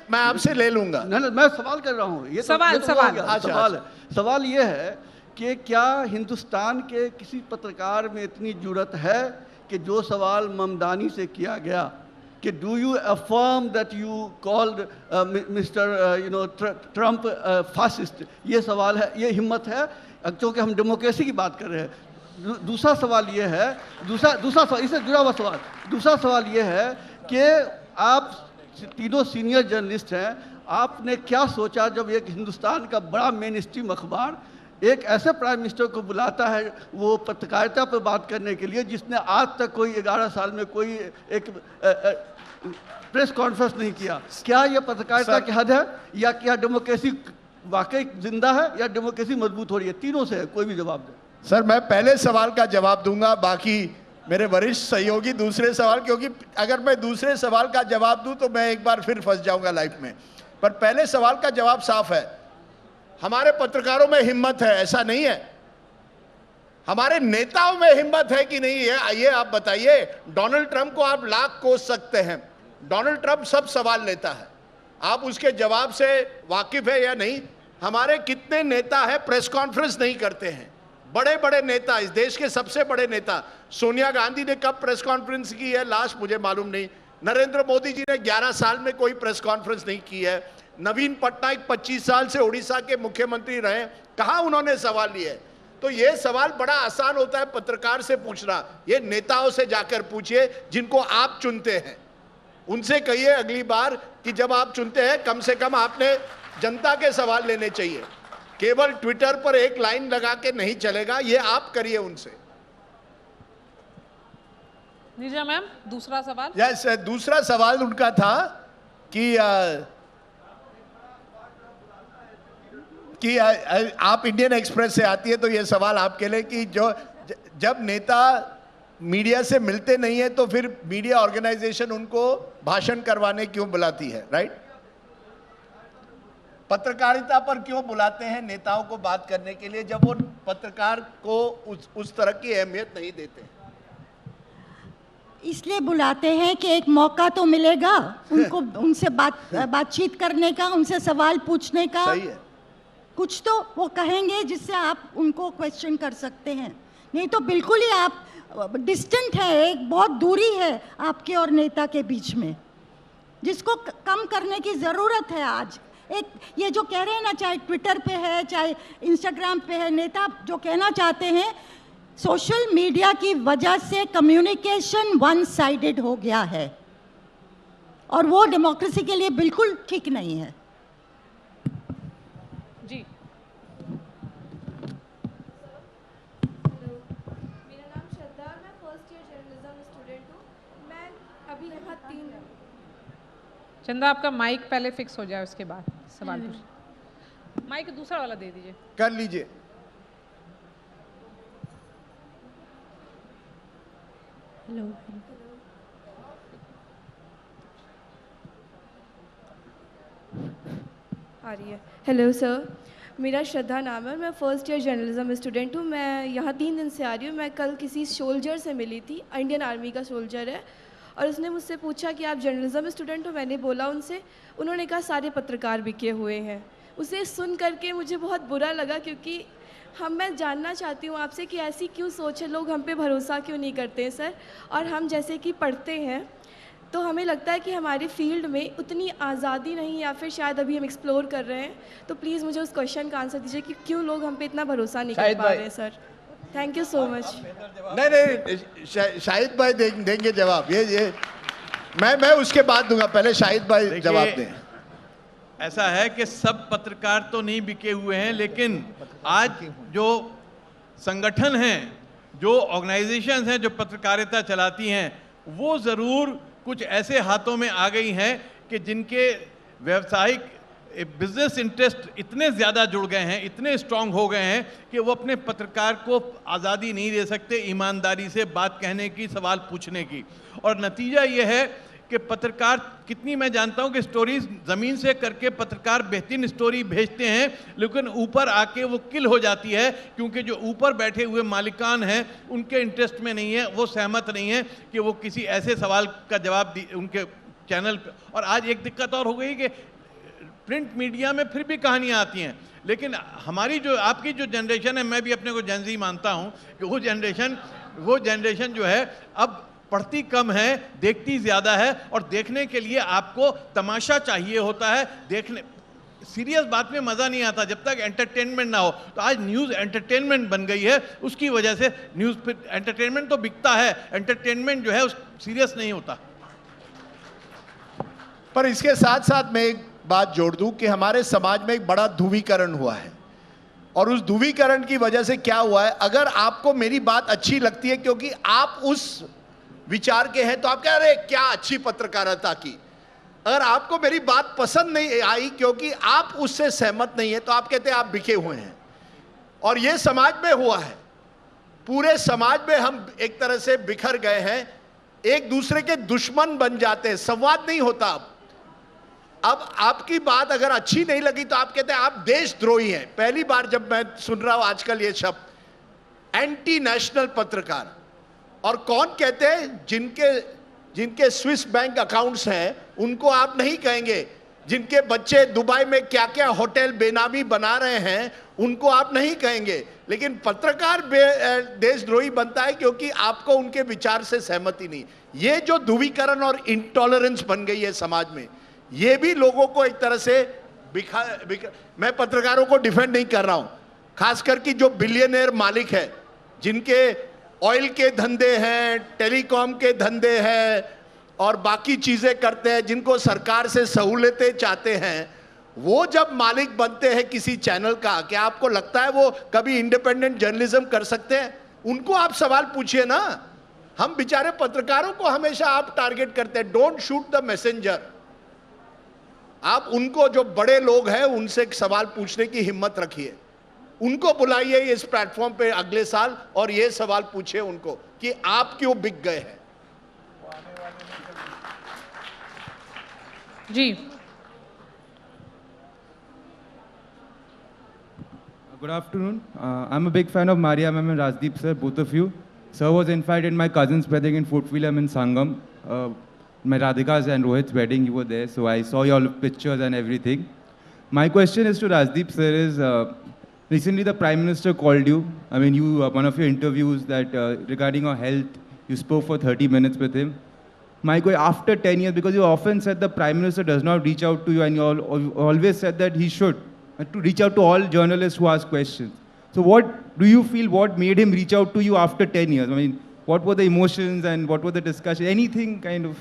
मैं आपसे ले लूंगा। नहीं, मैं सवाल कर रहा हूँ। ये सवाल तो सवाल सवाल है। सवाल ये है कि क्या हिंदुस्तान के किसी पत्रकार में इतनी जुर्रत है कि जो सवाल ममदानी से किया गया कि do you affirm that you called mister Trump fascist, ये सवाल है, ये हिम्मत है, क्योंकि हम डेमोक्रेसी की बात कर रहे हैं। दूसरा सवाल ये है, दूसरा सवाल इससे जुड़ा हुआ सवाल, दूसरा सवाल ये है कि आप तीनों सीनियर जर्नलिस्ट हैं, आपने क्या सोचा जब एक हिंदुस्तान का बड़ा मेन स्ट्रीम अखबार एक ऐसे प्राइम मिनिस्टर को बुलाता है वो पत्रकारिता पर बात करने के लिए, जिसने आज तक कोई 11 साल में कोई एक प्रेस कॉन्फ्रेंस नहीं किया? क्या यह पत्रकारिता की हद है, या क्या डेमोक्रेसी वाकई जिंदा है, या डेमोक्रेसी मजबूत हो रही है? तीनों से है, कोई भी जवाब दे। सर मैं पहले सवाल का जवाब दूंगा, बाकी मेरे वरिष्ठ सहयोगी दूसरे सवाल, क्योंकि अगर मैं दूसरे सवाल का जवाब दूं तो मैं एक बार फिर फंस जाऊंगा लाइफ में। पर पहले सवाल का जवाब साफ है, हमारे पत्रकारों में हिम्मत है, ऐसा नहीं है। हमारे नेताओं में हिम्मत है कि नहीं है, आइए आप बताइए। डोनाल्ड ट्रंप को आप लाख कोस सकते हैं, डोनाल्ड ट्रंप सब सवाल लेता है, आप उसके जवाब से वाकिफ है या नहीं? हमारे कितने नेता है प्रेस कॉन्फ्रेंस नहीं करते हैं? बड़े बड़े नेता, इस देश के सबसे बड़े नेता, सोनिया गांधी ने कब प्रेस कॉन्फ्रेंस की है लास्ट मुझे मालूम नहीं। नरेंद्र मोदी जी ने 11 साल में कोई प्रेस कॉन्फ्रेंस नहीं की है। नवीन पटनायक 25 साल से उड़ीसा के मुख्यमंत्री रहे, कहां उन्होंने सवाल लिए? तो ये सवाल बड़ा आसान होता है पत्रकार से पूछना, ये नेताओं से जाकर पूछिए जिनको आप चुनते हैं। उनसे कहिए अगली बार कि जब आप चुनते हैं कम से कम आपने जनता के सवाल लेने चाहिए, केवल ट्विटर पर एक लाइन लगा के नहीं चलेगा, ये आप करिए उनसे। नीजा मैम दूसरा सवाल। यस, दूसरा सवाल उनका था कि आप इंडियन एक्सप्रेस से आती है, तो ये सवाल आपके लिए कि जब नेता मीडिया से मिलते नहीं है तो फिर मीडिया ऑर्गेनाइजेशन उनको भाषण करवाने क्यों बुलाती है, राइट? पत्रकारिता पर क्यों बुलाते हैं नेताओं को बात करने के लिए, जब वो पत्रकार को उस तरह की अहमियत नहीं देते? इसलिए बुलाते हैं कि एक मौका तो मिलेगा उनको, उनसे बातचीत करने का, उनसे सवाल पूछने का। सही है। कुछ तो वो कहेंगे जिससे आप उनको क्वेश्चन कर सकते हैं, नहीं तो बिल्कुल ही आप डिस्टेंट है, एक बहुत दूरी है आपके और नेता के बीच में, जिसको कम करने की ज़रूरत है। आज एक ये जो कह रहे हैं ना, चाहे ट्विटर पे है चाहे इंस्टाग्राम पे है, नेता जो कहना चाहते हैं सोशल मीडिया की वजह से कम्युनिकेशन वन साइडेड हो गया है, और वो डेमोक्रेसी के लिए बिल्कुल ठीक नहीं है। जी मेरा नाम श्रद्धा, मैं फर्स्ट ईयर जर्नलिज्म स्टूडेंट हूँ। मैं अभी यहाँ 3 चंदा आपका माइक पहले फिक्स हो जाए, उसके बाद सवाल पूछ। माइक दूसरा वाला दे दीजिए। कर लीजिए। हेलो आ रही है। हेलो सर, मेरा श्रद्धा नाम है, मैं फर्स्ट ईयर जर्नलिज्म स्टूडेंट हूँ। मैं यहाँ 3 दिन से आ रही हूँ। मैं कल किसी सोल्जर से मिली थी, इंडियन आर्मी का सोल्जर है, और उसने मुझसे पूछा कि आप जर्नलिज्म स्टूडेंट हो। मैंने बोला उनसे, उन्होंने कहा सारे पत्रकार बिके हुए हैं। उसे सुन करके मुझे बहुत बुरा लगा, क्योंकि मैं जानना चाहती हूँ आपसे कि ऐसी क्यों सोच है, लोग हम पे भरोसा क्यों नहीं करते हैं सर। और हम जैसे कि पढ़ते हैं तो हमें लगता है कि हमारे फील्ड में उतनी आज़ादी नहीं, या फिर शायद अभी हम एक्सप्लोर कर रहे हैं। तो प्लीज़ मुझे उस क्वेश्चन का आंसर दीजिए कि क्यों लोग हम पे इतना भरोसा नहीं कर पा रहे हैं sir. Thank you so much. नहीं, शाहिद भाई देंगे जवाब। ये मैं उसके बाद दूंगा, पहले शाहिद भाई जवाब दें। ऐसा है कि सब पत्रकार तो नहीं बिके हुए हैं, लेकिन आज जो संगठन हैं, जो ऑर्गेनाइजेशंस हैं जो पत्रकारिता चलाती हैं, वो ज़रूर कुछ ऐसे हाथों में आ गई हैं कि जिनके व्यावसायिक बिजनेस इंटरेस्ट इतने ज़्यादा जुड़ गए हैं, इतने स्ट्रांग हो गए हैं कि वो अपने पत्रकार को आज़ादी नहीं दे सकते ईमानदारी से बात कहने की, सवाल पूछने की। और नतीजा ये है कि पत्रकार कितनी, मैं जानता हूं कि स्टोरीज ज़मीन से करके पत्रकार बेहतरीन स्टोरी भेजते हैं, लेकिन ऊपर आके वो किल हो जाती है, क्योंकि जो ऊपर बैठे हुए मालिकान हैं उनके इंटरेस्ट में नहीं है, वो सहमत नहीं है कि वो किसी ऐसे सवाल का जवाब उनके चैनल पे। और आज एक दिक्कत और हो गई कि प्रिंट मीडिया में फिर भी कहानियाँ आती हैं, लेकिन हमारी जो आपकी जो जनरेशन है, मैं भी अपने को जेनज़ी मानता हूँ कि वो जनरेशन जो है अब पढ़ती कम है, देखती ज़्यादा है, और देखने के लिए आपको तमाशा चाहिए होता है। देखने सीरियस बात में मज़ा नहीं आता जब तक एंटरटेनमेंट ना हो। तो आज न्यूज़ एंटरटेनमेंट बन गई है, उसकी वजह से न्यूज़, फिर एंटरटेनमेंट तो बिकता है, एंटरटेनमेंट जो है उस सीरियस नहीं होता। पर इसके साथ साथ मैं एक बात जोड़ दूं कि हमारे समाज में एक बड़ा ध्रुवीकरण हुआ है, और उस ध्रुवीकरण की वजह से क्या हुआ है, अगर आपको मेरी बात अच्छी लगती है क्योंकि आप उस विचार के हैं तो आप कह रहे क्या अच्छी पत्रकारिता की। अगर आपको मेरी बात पसंद नहीं आई क्योंकि आप उससे सहमत नहीं है तो आप कहते हैं आप बिके हुए हैं। और ये समाज में हुआ है, पूरे समाज में हम एक तरह से बिखर गए हैं, एक दूसरे के दुश्मन बन जाते हैं, संवाद नहीं होता। अब आपकी बात अगर अच्छी नहीं लगी तो आप कहते हैं आप देशद्रोही हैं। पहली बार जब मैं सुन रहा हूं आजकल ये शब्द एंटी नेशनल पत्रकार। और कौन कहते हैं, जिनके स्विस बैंक अकाउंट्स हैं उनको आप नहीं कहेंगे, जिनके बच्चे दुबई में क्या क्या होटल बेनामी बना रहे हैं उनको आप नहीं कहेंगे, लेकिन पत्रकार देशद्रोही बनता है क्योंकि आपको उनके विचार से सहमति नहीं। ये जो ध्रुवीकरण और इंटॉलरेंस बन गई है समाज में, ये भी लोगों को एक तरह से मैं पत्रकारों को डिफेंड नहीं कर रहा हूं, खासकर कि जो बिलियनर मालिक है, जिनके ऑयल के धंधे हैं, टेलीकॉम के धंधे हैं और बाकी चीजें करते हैं, जिनको सरकार से सहूलतें चाहते हैं, वो जब मालिक बनते हैं किसी चैनल का, क्या आपको लगता है वो कभी इंडिपेंडेंट जर्नलिज्म कर सकते हैं? उनको आप सवाल पूछिए ना। हम बेचारे पत्रकारों को हमेशा आप टारगेट करते हैं। Don't shoot the messenger. आप उनको, जो बड़े लोग हैं, उनसे सवाल पूछने की हिम्मत रखिए। उनको बुलाइए इस प्लेटफॉर्म पे अगले साल और ये सवाल पूछिए उनको कि आप क्यों बिक गए हैं। जी, Good afternoon. I'm a big fan of Maria ma'am and Rajdeep sir, both of you. Sir was invited in my cousin's wedding in Fort William in Sangam. My Radhika's and Rohit's wedding, you were there, so I saw your pictures and everything. My question is to Rajdeep sir is, recently the Prime Minister called you. I mean, one of your interviews that regarding your health, you spoke for 30 minutes with him. My question, after 10 years, because you often said the Prime Minister does not reach out to you, and you always said that he should, to reach out to all journalists who ask questions. So what do you feel, what made him reach out to you after 10 years? I mean, what were the emotions and what were the discussion? Anything kind of...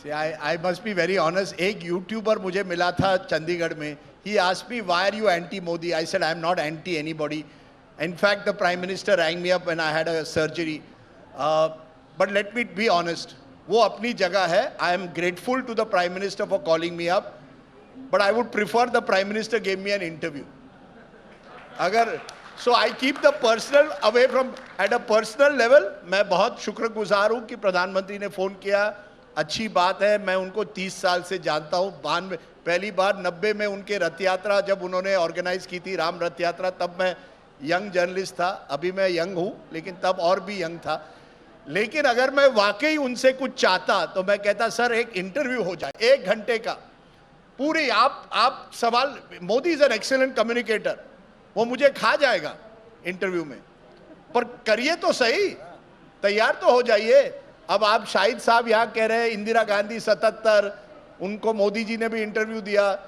See, I must be very honest. एक YouTuber मुझे मिला था चंडीगढ़ में. He asked me, why are you anti-Modi? I said, I'm not anti-anybody. In fact, the Prime Minister rang me up when I had a surgery. But let me be honest. वो अपनी जगह है. I am grateful to the Prime Minister for calling me up. But I would prefer the Prime Minister gave me an interview. So I keep the personal away from, at a personal level, मैं बहुत शुक्रगुजार हूँ कि प्रधानमंत्री ने फ़ोन किया. अच्छी बात है, मैं उनको 30 साल से जानता हूँ. पहली बार 90 में उनके रथ यात्रा जब उन्होंने ऑर्गेनाइज की थी, राम रथ यात्रा, तब मैं यंग जर्नलिस्ट था। अभी मैं यंग हूं, लेकिन तब और भी यंग था। लेकिन अगर मैं वाकई उनसे कुछ चाहता तो मैं कहता सर एक इंटरव्यू हो जाए 1 घंटे का, पूरी आप सवाल। Modi is an excellent communicator, वो मुझे खा जाएगा इंटरव्यू में, पर करिए तो सही, तैयार तो हो जाइए। अब आप शाहिद साहब यहाँ कह रहे हैं इंदिरा गांधी 77, उनको मोदी जी ने भी इंटरव्यू दिया।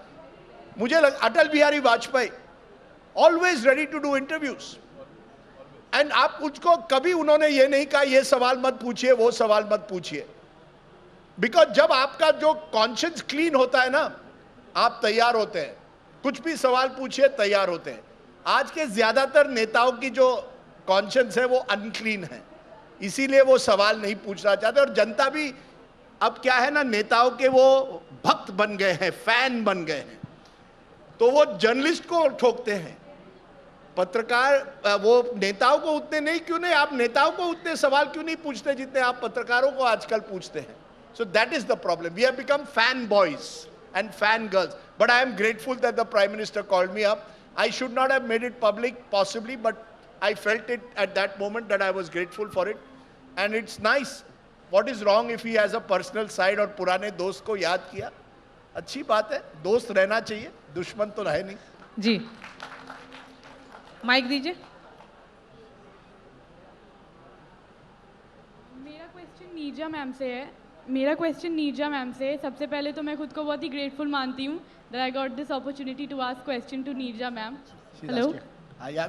मुझे Atal Bihari Vajpayee always ready to do interviews, and आप उसको कभी उन्होंने ये नहीं कहा ये सवाल मत पूछिए, वो सवाल मत पूछिए, बिकॉज जब आपका जो कॉन्शियंस क्लीन होता है ना, आप तैयार होते हैं, कुछ भी सवाल पूछिए तैयार होते हैं। आज के ज्यादातर नेताओं की जो कॉन्शियंस है वो अनक्लीन है, इसीलिए वो सवाल नहीं पूछना चाहते। और जनता भी अब क्या है ना, नेताओं के वो भक्त बन गए हैं, फैन बन गए हैं, तो वो जर्नलिस्ट को ठोकते हैं। पत्रकार वो नेताओं को उतने नहीं, क्यों नहीं, आप नेताओं को उतने सवाल क्यों नहीं पूछते जितने आप पत्रकारों को आजकल पूछते हैं। So that is the problem, we have become fan boys and fan girls. But I am grateful that the Prime Minister called me up. I should not have made it public possibly, but I felt it at that moment that I was grateful for it, and it's nice. What is wrong if he has a personal side और पुराने दोस्त को याद किया? अच्छी बात है, दोस्त रहना चाहिए, दुश्मन तो रहे नहीं। जी, माइक दीजिए। मेरा क्वेश्चन नीरजा मैम से। सबसे पहले तो मैं खुद को बहुत ही ग्रेटफुल मानती हूँ that I got this opportunity to ask question to Neerja ma'am. Hello,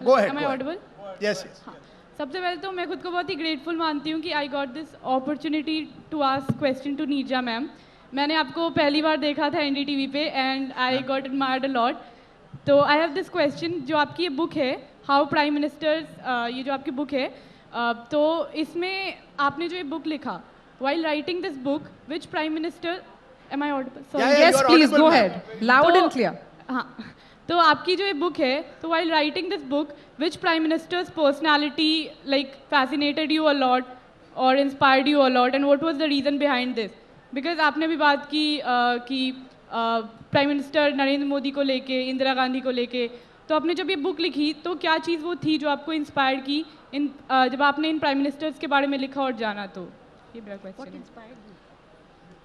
Go ahead. Am I audible? Yes, yes. हाँ, सबसे पहले तो मैं खुद को बहुत ही ग्रेटफुल मानती हूँ कि I got this opportunity to ask question to Neerja ma'am. मैंने आपको पहली बार देखा था NDTV पे and I got admired a lot. तो आई हैव दिस क्वेश्चन, जो आपकी ये बुक है हाउ प्राइम मिनिस्टर्स, ये जो आपकी बुक है, तो इसमें आपने जो ये बुक लिखा, while writing this book, which prime minister, am I audible? Sorry. Yes, please go ahead, loud and clear. हाँ, तो आपकी जो ये बुक है, तो while writing this book, which prime minister's personality like fascinated you a lot or inspired you a lot, and what was the reason behind this? Because आपने भी बात की कि प्राइम मिनिस्टर नरेंद्र मोदी को लेके, इंदिरा गांधी को लेके, तो आपने जब ये बुक लिखी तो क्या चीज़ वो थी जो आपको इंस्पायर की जब आपने इन प्राइम मिनिस्टर्स के बारे में लिखा और जाना? तो ये मेरा क्वेश्चन है,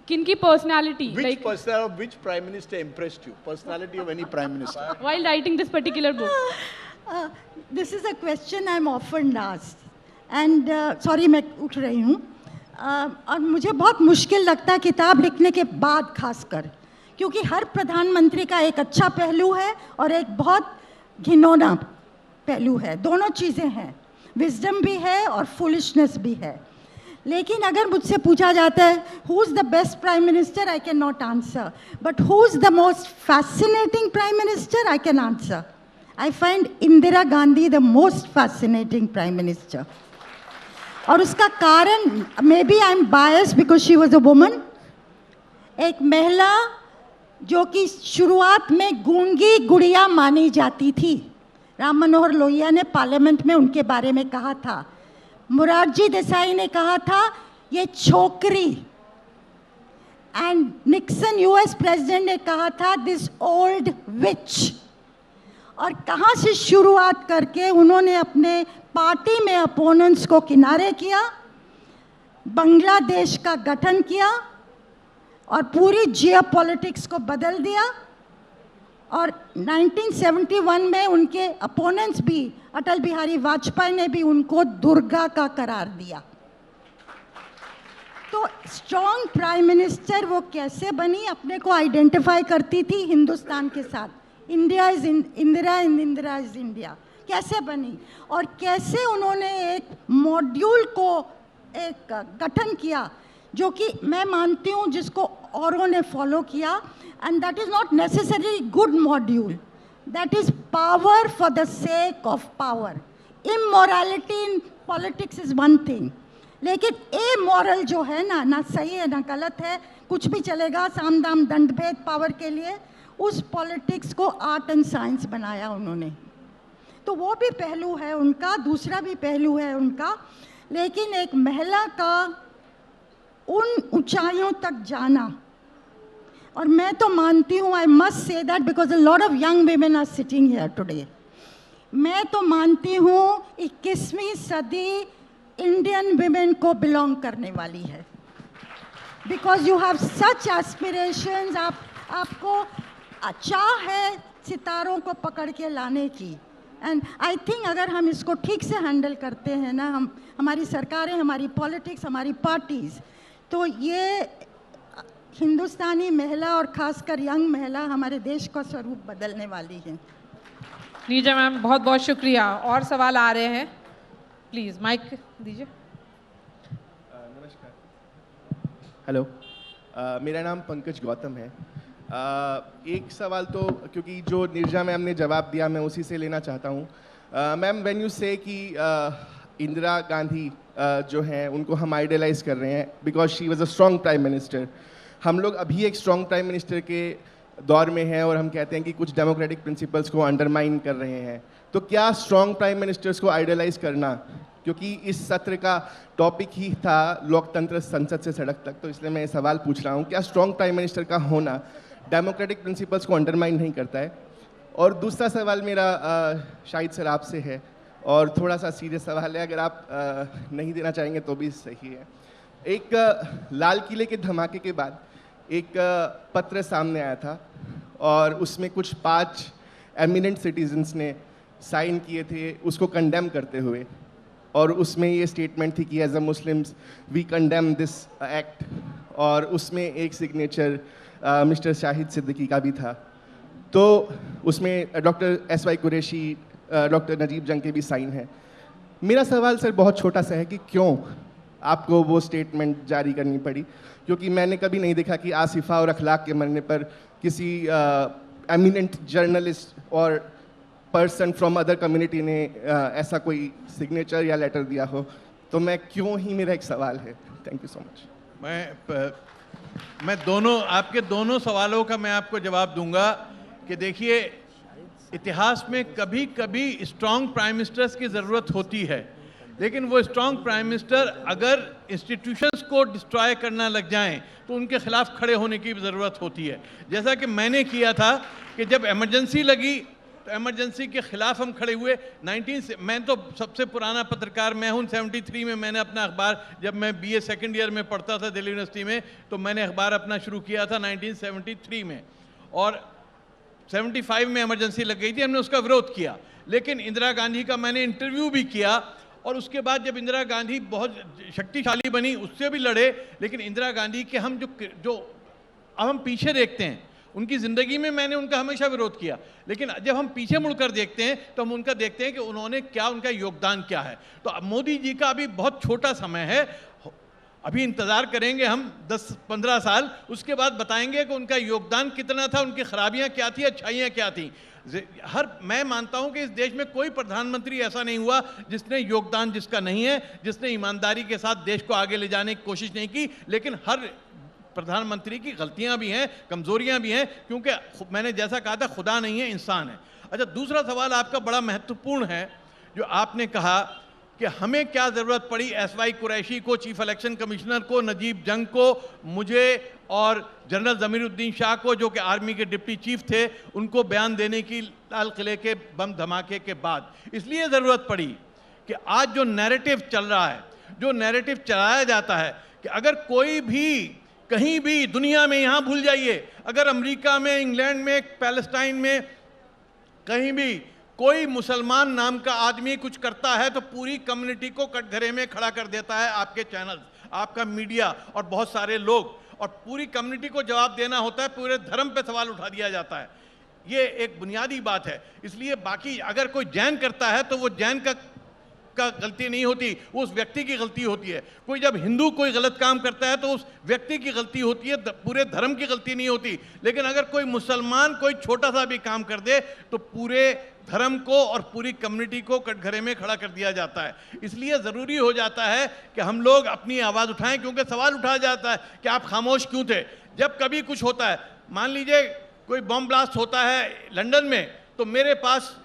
किनकी personality, which prime minister impressed you? Personality of any prime minister while writing this particular book? This is a question I'm often asked, and sorry मैं उठ रही हूँ, और मुझे बहुत मुश्किल लगता है किताब लिखने के बाद खासकर, क्योंकि हर प्रधानमंत्री का एक अच्छा पहलू है और एक बहुत घिनौना पहलू है, दोनों चीज़ें हैं, विजडम भी है और फुलिशनेस भी है। लेकिन अगर मुझसे पूछा जाता है who is the best prime minister, I can not answer, but who is the most fascinating prime minister, I can answer. I find Indira Gandhi the most fascinating prime minister, और उसका कारण, maybe I am biased because she was a woman, एक महिला जो कि शुरुआत में गूंगी गुड़िया मानी जाती थी। राम मनोहर लोहिया ने पार्लियामेंट में उनके बारे में कहा था, मुरारजी देसाई ने कहा था ये छोकरी, एंड निक्सन यूएस प्रेसिडेंट ने कहा था दिस ओल्ड विच। और कहाँ से शुरुआत करके उन्होंने अपने पार्टी में अपोनेंट्स को किनारे किया, बांग्लादेश का गठन किया और पूरी जियोपॉलिटिक्स को बदल दिया। और 1971 में उनके अपोनेंट्स भी, अटल बिहारी वाजपेयी ने भी उनको दुर्गा का करार दिया। तो स्ट्रॉन्ग प्राइम मिनिस्टर वो कैसे बनी, अपने को आइडेंटिफाई करती थी हिंदुस्तान के साथ, India is Indira and Indira is India, कैसे बनी और कैसे उन्होंने एक मॉड्यूल को एक गठन किया जो कि मैं मानती हूँ जिसको औरों ने फॉलो किया, and that is not necessary good module, that is power for the sake of power. Immorality in politics is one thing, लेकिन ए मॉरल जो है ना सही है ना गलत है, कुछ भी चलेगा, साम दाम दंड भेद पावर के लिए, उस पॉलिटिक्स को आर्ट एंड साइंस बनाया उन्होंने। तो वो भी पहलू है उनका, दूसरा भी पहलू है उनका। लेकिन एक महिला का उन ऊंचाइयों तक जाना, और मैं तो मानती हूँ, I must say that because a lot of young women are sitting here today, मैं तो मानती हूँ 21वीं सदी इंडियन वीमेन को बिलोंग करने वाली है, because you have such aspirations, आपको चाह है सितारों को पकड़ के लाने की। एंड आई थिंक अगर हम इसको ठीक से हैंडल करते हैं ना, हमारी सरकारें, हमारी पॉलिटिक्स, हमारी पार्टीज, तो ये हिंदुस्तानी महिला और खासकर यंग महिला हमारे देश का स्वरूप बदलने वाली है। नीजा मैम, बहुत बहुत शुक्रिया। और सवाल आ रहे हैं, प्लीज़ माइक दीजिए। नमस्कार, हेलो, मेरा नाम पंकज गौतम है। एक सवाल तो क्योंकि जो नीरजा मैम ने जवाब दिया मैं उसी से लेना चाहता हूँ। मैम, व्हेन यू से कि इंदिरा गांधी जो हैं उनको हम आइडियलाइज कर रहे हैं because she was a strong prime minister, हम लोग अभी एक स्ट्रॉन्ग प्राइम मिनिस्टर के दौर में हैं और हम कहते हैं कि कुछ डेमोक्रेटिक प्रिंसिपल्स को अंडरमाइन कर रहे हैं, तो क्या स्ट्रॉन्ग प्राइम मिनिस्टर्स को आइडियलाइज करना, क्योंकि इस सत्र का टॉपिक ही था लोकतंत्र संसद से सड़क तक, तो इसलिए मैं ये सवाल पूछ रहा हूँ, क्या स्ट्रॉन्ग प्राइम मिनिस्टर का होना डेमोक्रेटिक प्रिंसिपल्स को अंडरमाइन नहीं करता है? और दूसरा सवाल मेरा शाहिद सर आपसे है, और थोड़ा सा सीरियस सवाल है, अगर आप नहीं देना चाहेंगे तो भी सही है। एक लाल किले के धमाके के बाद एक पत्र सामने आया था और उसमें कुछ 5 एमिनेंट सिटीजन्स ने साइन किए थे उसको कंडेम करते हुए, और उसमें ये स्टेटमेंट थी कि as a Muslims we condemn this act, और उसमें एक सिग्नेचर मिस्टर शाहिद सिद्दीकी का भी था। तो उसमें doctor SY Qureshi, doctor Najeeb Jung के भी साइन है। मेरा सवाल सर बहुत छोटा सा है कि क्यों आपको वो स्टेटमेंट जारी करनी पड़ी, क्योंकि मैंने कभी नहीं देखा कि आसिफा और अखलाक के मरने पर किसी एमिनेंट जर्नलिस्ट और पर्सन फ्रॉम अदर कम्युनिटी ने ऐसा कोई सिग्नेचर या लेटर दिया हो, तो मैं क्यों ही मेरा एक सवाल है। Thank you so much. मैं आपके दोनों सवालों का मैं आपको जवाब दूंगा कि देखिए, इतिहास में कभी कभी स्ट्रॉन्ग प्राइम मिनिस्टर्स की ज़रूरत होती है, लेकिन वो स्ट्रॉन्ग प्राइम मिनिस्टर अगर इंस्टीट्यूशंस को डिस्ट्रॉय करना लग जाएं तो उनके खिलाफ खड़े होने की ज़रूरत होती है। जैसा कि मैंने किया था कि जब इमरजेंसी लगी तो इमरजेंसी के खिलाफ हम खड़े हुए। मैं तो सबसे पुराना पत्रकार मैं हूँ। 73 में मैंने अपना अखबार, जब मैं BA सेकेंड ईयर में पढ़ता था दिल्ली यूनिवर्सिटी में, तो मैंने अखबार अपना शुरू किया था 1973 में, और 75 में इमरजेंसी लग गई थी, हमने उसका विरोध किया। लेकिन इंदिरा गांधी का मैंने इंटरव्यू भी किया, और उसके बाद जब इंदिरा गांधी बहुत शक्तिशाली बनी उससे भी लड़े। लेकिन इंदिरा गांधी के हम जो अब हम पीछे देखते हैं उनकी ज़िंदगी में मैंने उनका हमेशा विरोध किया, लेकिन जब हम पीछे मुड़कर देखते हैं तो हम उनका देखते हैं कि उन्होंने क्या, उनका योगदान क्या है। तो मोदी जी का अभी बहुत छोटा समय है, अभी इंतज़ार करेंगे हम 10-15 साल, उसके बाद बताएंगे कि उनका योगदान कितना था, उनकी खराबियां क्या थी, अच्छाइयां क्या थी। मैं मानता हूं कि इस देश में कोई प्रधानमंत्री ऐसा नहीं हुआ जिसने योगदान जिसका नहीं है, जिसने ईमानदारी के साथ देश को आगे ले जाने की कोशिश नहीं की। लेकिन हर प्रधानमंत्री की गलतियां भी हैं, कमजोरियां भी हैं, क्योंकि मैंने जैसा कहा था खुदा नहीं है, इंसान है। अच्छा, दूसरा सवाल आपका बड़ा महत्वपूर्ण है, जो आपने कहा कि हमें क्या ज़रूरत पड़ी SY कुरैशी को, चीफ इलेक्शन कमिश्नर को, नजीब जंग को, मुझे और जनरल ज़मीरुद्दीन शाह को, जो कि आर्मी के डिप्टी चीफ थे, उनको बयान देने की लाल किले के बम धमाके के बाद। इसलिए ज़रूरत पड़ी कि आज जो नैरेटिव चल रहा है, जो नैरेटिव चलाया जाता है कि अगर कोई भी कहीं भी दुनिया में, यहाँ भूल जाइए, अगर अमेरिका में, इंग्लैंड में, पैलेस्टाइन में, कहीं भी कोई मुसलमान नाम का आदमी कुछ करता है तो पूरी कम्युनिटी को कटघरे में खड़ा कर देता है आपके चैनल, आपका मीडिया और बहुत सारे लोग, और पूरी कम्युनिटी को जवाब देना होता है, पूरे धर्म पे सवाल उठा दिया जाता है। ये एक बुनियादी बात है। इसलिए बाकी अगर कोई जैन करता है तो वो जैन का गलती नहीं होती, वो उस व्यक्ति की गलती होती है। कोई जब हिंदू कोई गलत काम करता है तो उस व्यक्ति की गलती होती है, पूरे धर्म की गलती नहीं होती। लेकिन अगर कोई मुसलमान कोई छोटा सा भी काम कर दे तो पूरे धर्म को और पूरी कम्युनिटी को कटघरे में खड़ा कर दिया जाता है। इसलिए ज़रूरी हो जाता है कि हम लोग अपनी आवाज़ उठाएं, क्योंकि सवाल उठाया जाता है कि आप खामोश क्यों थे। जब कभी कुछ होता है, मान लीजिए कोई बम ब्लास्ट होता है लंदन में, तो मेरे पास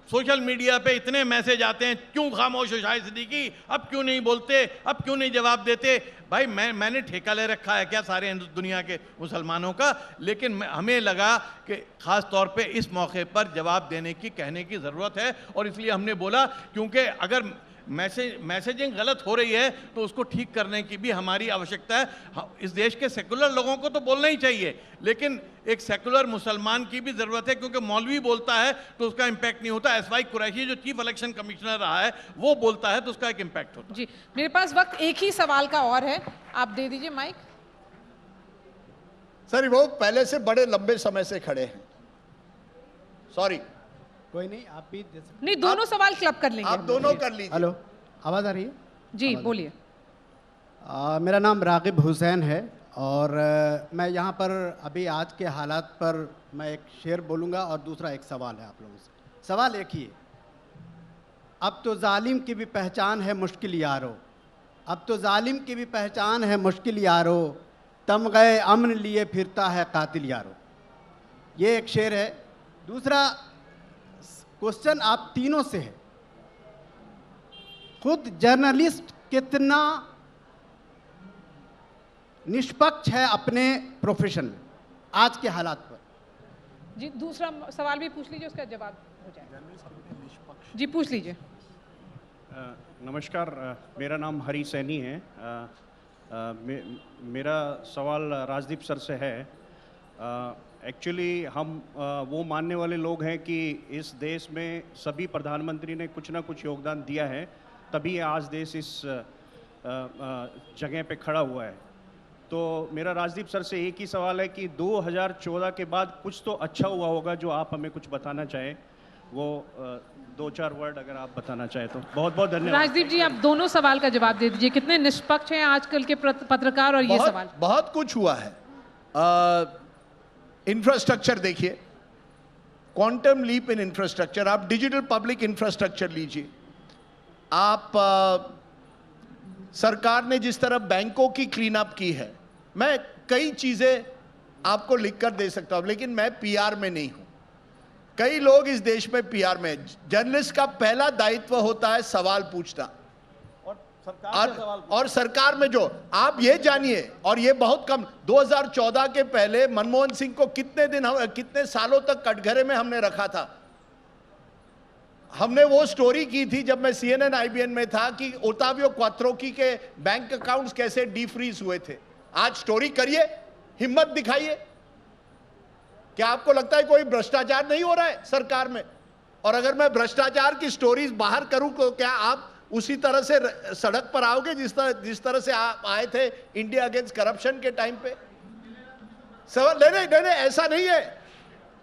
सोशल मीडिया पे इतने मैसेज आते हैं, क्यों खामोश हो शाहिद सिद्दीकी, अब क्यों नहीं बोलते, अब क्यों नहीं जवाब देते। भाई मैंने ठेका ले रखा है क्या सारे दुनिया के मुसलमानों का? लेकिन हमें लगा कि ख़ास तौर पे इस मौके पर जवाब देने की, कहने की ज़रूरत है, और इसलिए हमने बोला, क्योंकि अगर मैसेजिंग गलत हो रही है तो उसको ठीक करने की भी हमारी आवश्यकता है। इस देश के सेकुलर लोगों को तो बोलना ही चाहिए, लेकिन एक सेकुलर मुसलमान की भी ज़रूरत है, क्योंकि मौलवी बोलता है तो उसका इम्पैक्ट नहीं होता। एसवाई कुरैशी जो चीफ इलेक्शन कमिश्नर रहा है वो बोलता है तो उसका एक इम्पैक्ट होता है। जी, मेरे पास वक्त एक ही सवाल का और है, आप दे दीजिए माइक। सर वो पहले से बड़े लंबे समय से खड़े हैं, सॉरी। कोई नहीं, आप भी नहीं, दोनों सवाल क्लब कर लेंगे, आप दोनों कर लीजिए। हेलो, आवाज़ आ रही है? जी बोलिए। मेरा नाम रागिब हुसैन है और मैं यहाँ पर अभी आज के हालात पर मैं एक शेर बोलूँगा और दूसरा एक सवाल है आप लोगों से। सवाल एक ही है, अब तो जालिम की भी पहचान है मुश्किल यारो, अब तो जालिम की भी पहचान है मुश्किल यारो, तमग़े अमन लिए फिरता है कातिल यारो। ये एक शेर है। दूसरा क्वेश्चन आप तीनों से है, खुद जर्नलिस्ट कितना निष्पक्ष है अपने प्रोफेशन में आज के हालात पर? जी दूसरा सवाल भी पूछ लीजिए, उसका जवाब हो जाएगा। जी पूछ लीजिए। नमस्कार, मेरा नाम हरी सैनी है। मेरा सवाल राजदीप सर से है। एक्चुअली हम वो मानने वाले लोग हैं कि इस देश में सभी प्रधानमंत्री ने कुछ ना कुछ योगदान दिया है, तभी आज देश इस जगह पे खड़ा हुआ है। तो मेरा राजदीप सर से एक ही सवाल है कि 2014 के बाद कुछ तो अच्छा हुआ होगा जो आप हमें कुछ बताना चाहें, वो 2-4 वर्ड अगर आप बताना चाहें तो। बहुत बहुत धन्यवाद। राजदीप जी, आप दोनों सवाल का जवाब दे दीजिए, कितने निष्पक्ष हैं आजकल के पत्रकार, और ये सवाल। बहुत कुछ हुआ है। इंफ्रास्ट्रक्चर देखिए, क्वांटम लीप इन इंफ्रास्ट्रक्चर। आप डिजिटल पब्लिक इंफ्रास्ट्रक्चर लीजिए, आप सरकार ने जिस तरह बैंकों की क्लीन अप की है, मैं कई चीजें आपको लिखकर दे सकता हूं, लेकिन मैं पीआर में नहीं हूं। कई लोग इस देश में पीआर में। जर्नलिस्ट का पहला दायित्व होता है सवाल पूछना, और सरकार में जो आप ये जानिए, और ये बहुत कम, 2014 के पहले मनमोहन सिंह को कितने सालों तक कटघरे में हमने रखा था। हमने वो स्टोरी की थी जब मैं CNN IBN में था कि ओतावियो क्वात्रोकी के बैंक अकाउंट्स कैसे डीफ्रीज हुए थे। आज स्टोरी करिए, हिम्मत दिखाइए। क्या आपको लगता है कोई भ्रष्टाचार नहीं हो रहा है सरकार में? और अगर मैं भ्रष्टाचार की स्टोरीज बाहर करूं तो क्या आप उसी तरह से सड़क पर आओगे जिस तरह से आप आए थे इंडिया अगेंस्ट करप्शन के टाइम पे? सवाल नहीं, ऐसा नहीं है।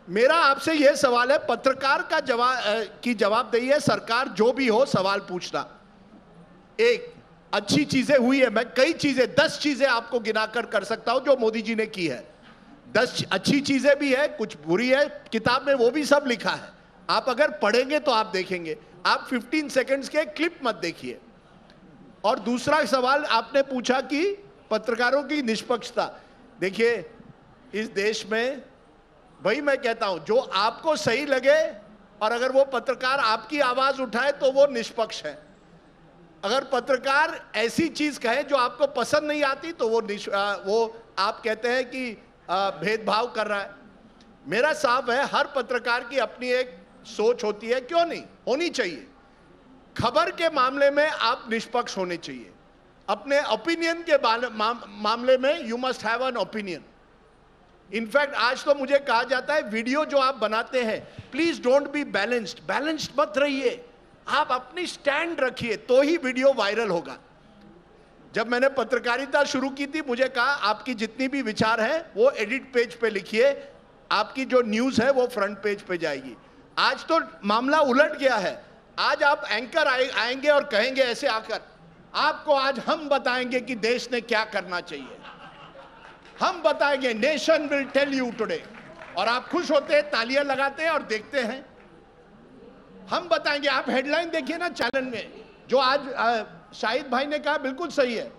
मेरा आपसे यह सवाल है, पत्रकार का जवाबदेही है सरकार जो भी हो सवाल पूछना। एक अच्छी चीजें हुई है, मैं कई चीजें 10 चीजें आपको गिनाकर कर सकता हूं जो मोदी जी ने की है। 10 अच्छी चीजें भी है, कुछ बुरी है, किताब में वो भी सब लिखा है। आप अगर पढ़ेंगे तो आप देखेंगे। आप 15 सेकंड्स के क्लिप मत देखिए। और दूसरा सवाल आपने पूछा कि पत्रकारों की निष्पक्षता। देखिए इस देश में, भाई मैं कहता हूं, जो आपको सही लगे और अगर वो पत्रकार आपकी आवाज उठाए तो वो निष्पक्ष है। अगर पत्रकार ऐसी चीज कहे जो आपको पसंद नहीं आती तो वो आप कहते हैं कि भेदभाव कर रहा है। मेरा साफ है, हर पत्रकार की अपनी एक सोच होती है, क्यों नहीं होनी चाहिए। खबर के मामले में आप निष्पक्ष होने चाहिए। अपने ओपिनियन के मामले में you must have an opinion. In fact आज तो मुझे कहा जाता है वीडियो जो आप बनाते हैं प्लीज डोंट बी बैलेंस्ड मत रहिए, आप अपनी स्टैंड रखिए तो ही वीडियो वायरल होगा। जब मैंने पत्रकारिता शुरू की थी मुझे कहा आपकी जितनी भी विचार है वो एडिट पेज पे लिखिए, आपकी जो न्यूज है वो फ्रंट पेज पे जाएगी। आज तो मामला उलट गया है। आज आप एंकर आएंगे और कहेंगे ऐसे आकर, आपको आज हम बताएंगे कि देश ने क्या करना चाहिए, हम बताएंगे, nation will tell you today. और आप खुश होते हैं, तालियां लगाते हैं और देखते हैं। हम बताएंगे। आप हेडलाइन देखिए ना चैनल में, जो आज शाहिद भाई ने कहा बिल्कुल सही है।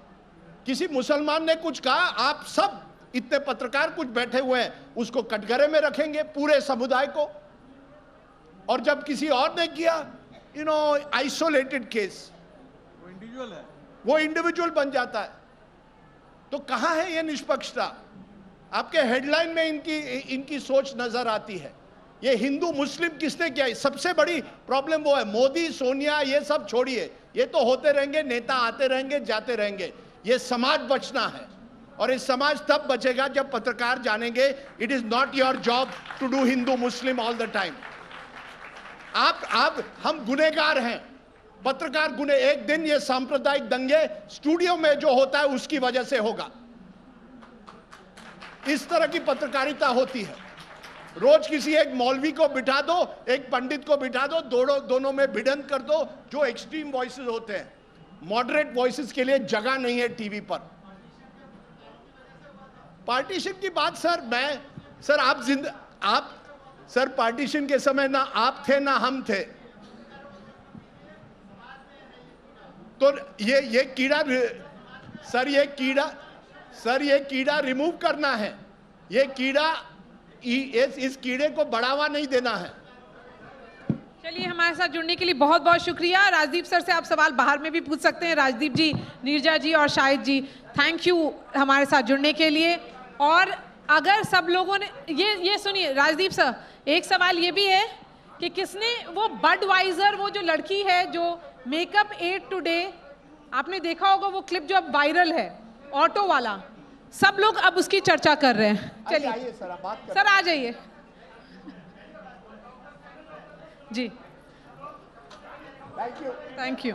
किसी मुसलमान ने कुछ कहा, आप सब इतने पत्रकार कुछ बैठे हुए हैं, उसको कटघरे में रखेंगे पूरे समुदाय को। और जब किसी और ने किया, यू नो, आइसोलेटेड केस, वो इंडिविजुअल है, वो इंडिविजुअल बन जाता है। तो कहां है ये निष्पक्षता? आपके हेडलाइन में इनकी सोच नजर आती है। ये हिंदू मुस्लिम किसने किया? सबसे बड़ी प्रॉब्लम वो है। मोदी, सोनिया, ये सब छोड़िए, ये तो होते रहेंगे, नेता आते रहेंगे, जाते रहेंगे। ये समाज बचना है, और ये समाज तब बचेगा जब पत्रकार जानेंगे it is not your job to do Hindu Muslim all the time. आप हम गुनहगार हैं, पत्रकार गुने। एक दिन ये सांप्रदायिक दंगे स्टूडियो में जो होता है उसकी वजह से होगा। इस तरह की पत्रकारिता होती है। रोज किसी एक मौलवी को बिठा दो, एक पंडित को बिठा दो, दोनों में भिड़ंत कर दो। जो एक्सट्रीम वॉइसेस होते हैं, मॉडरेट वॉइसेस के लिए जगह नहीं है टीवी पर। पार्टीशन की बात सर, आप सर पार्टीशन के समय ना आप थे ना हम थे। तो ये कीड़ा रिमूव करना है। ये कीड़ा, इस कीड़े को बढ़ावा नहीं देना है। चलिए, हमारे साथ जुड़ने के लिए बहुत बहुत शुक्रिया। राजदीप सर से आप सवाल बाहर में भी पूछ सकते हैं। राजदीप जी, नीरजा जी और शाहिद जी, थैंक यू हमारे साथ जुड़ने के लिए। और अगर सब लोगों ने ये सुनिए राजदीप सर, एक सवाल ये भी है कि किसने वो बडवाइजर, वो जो लड़की है जो मेकअप एड टुडे, आपने देखा होगा वो क्लिप जो अब वायरल है, ऑटो वाला, सब लोग अब उसकी चर्चा कर रहे हैं। चलिए सर आ जाइए जी। Thank you.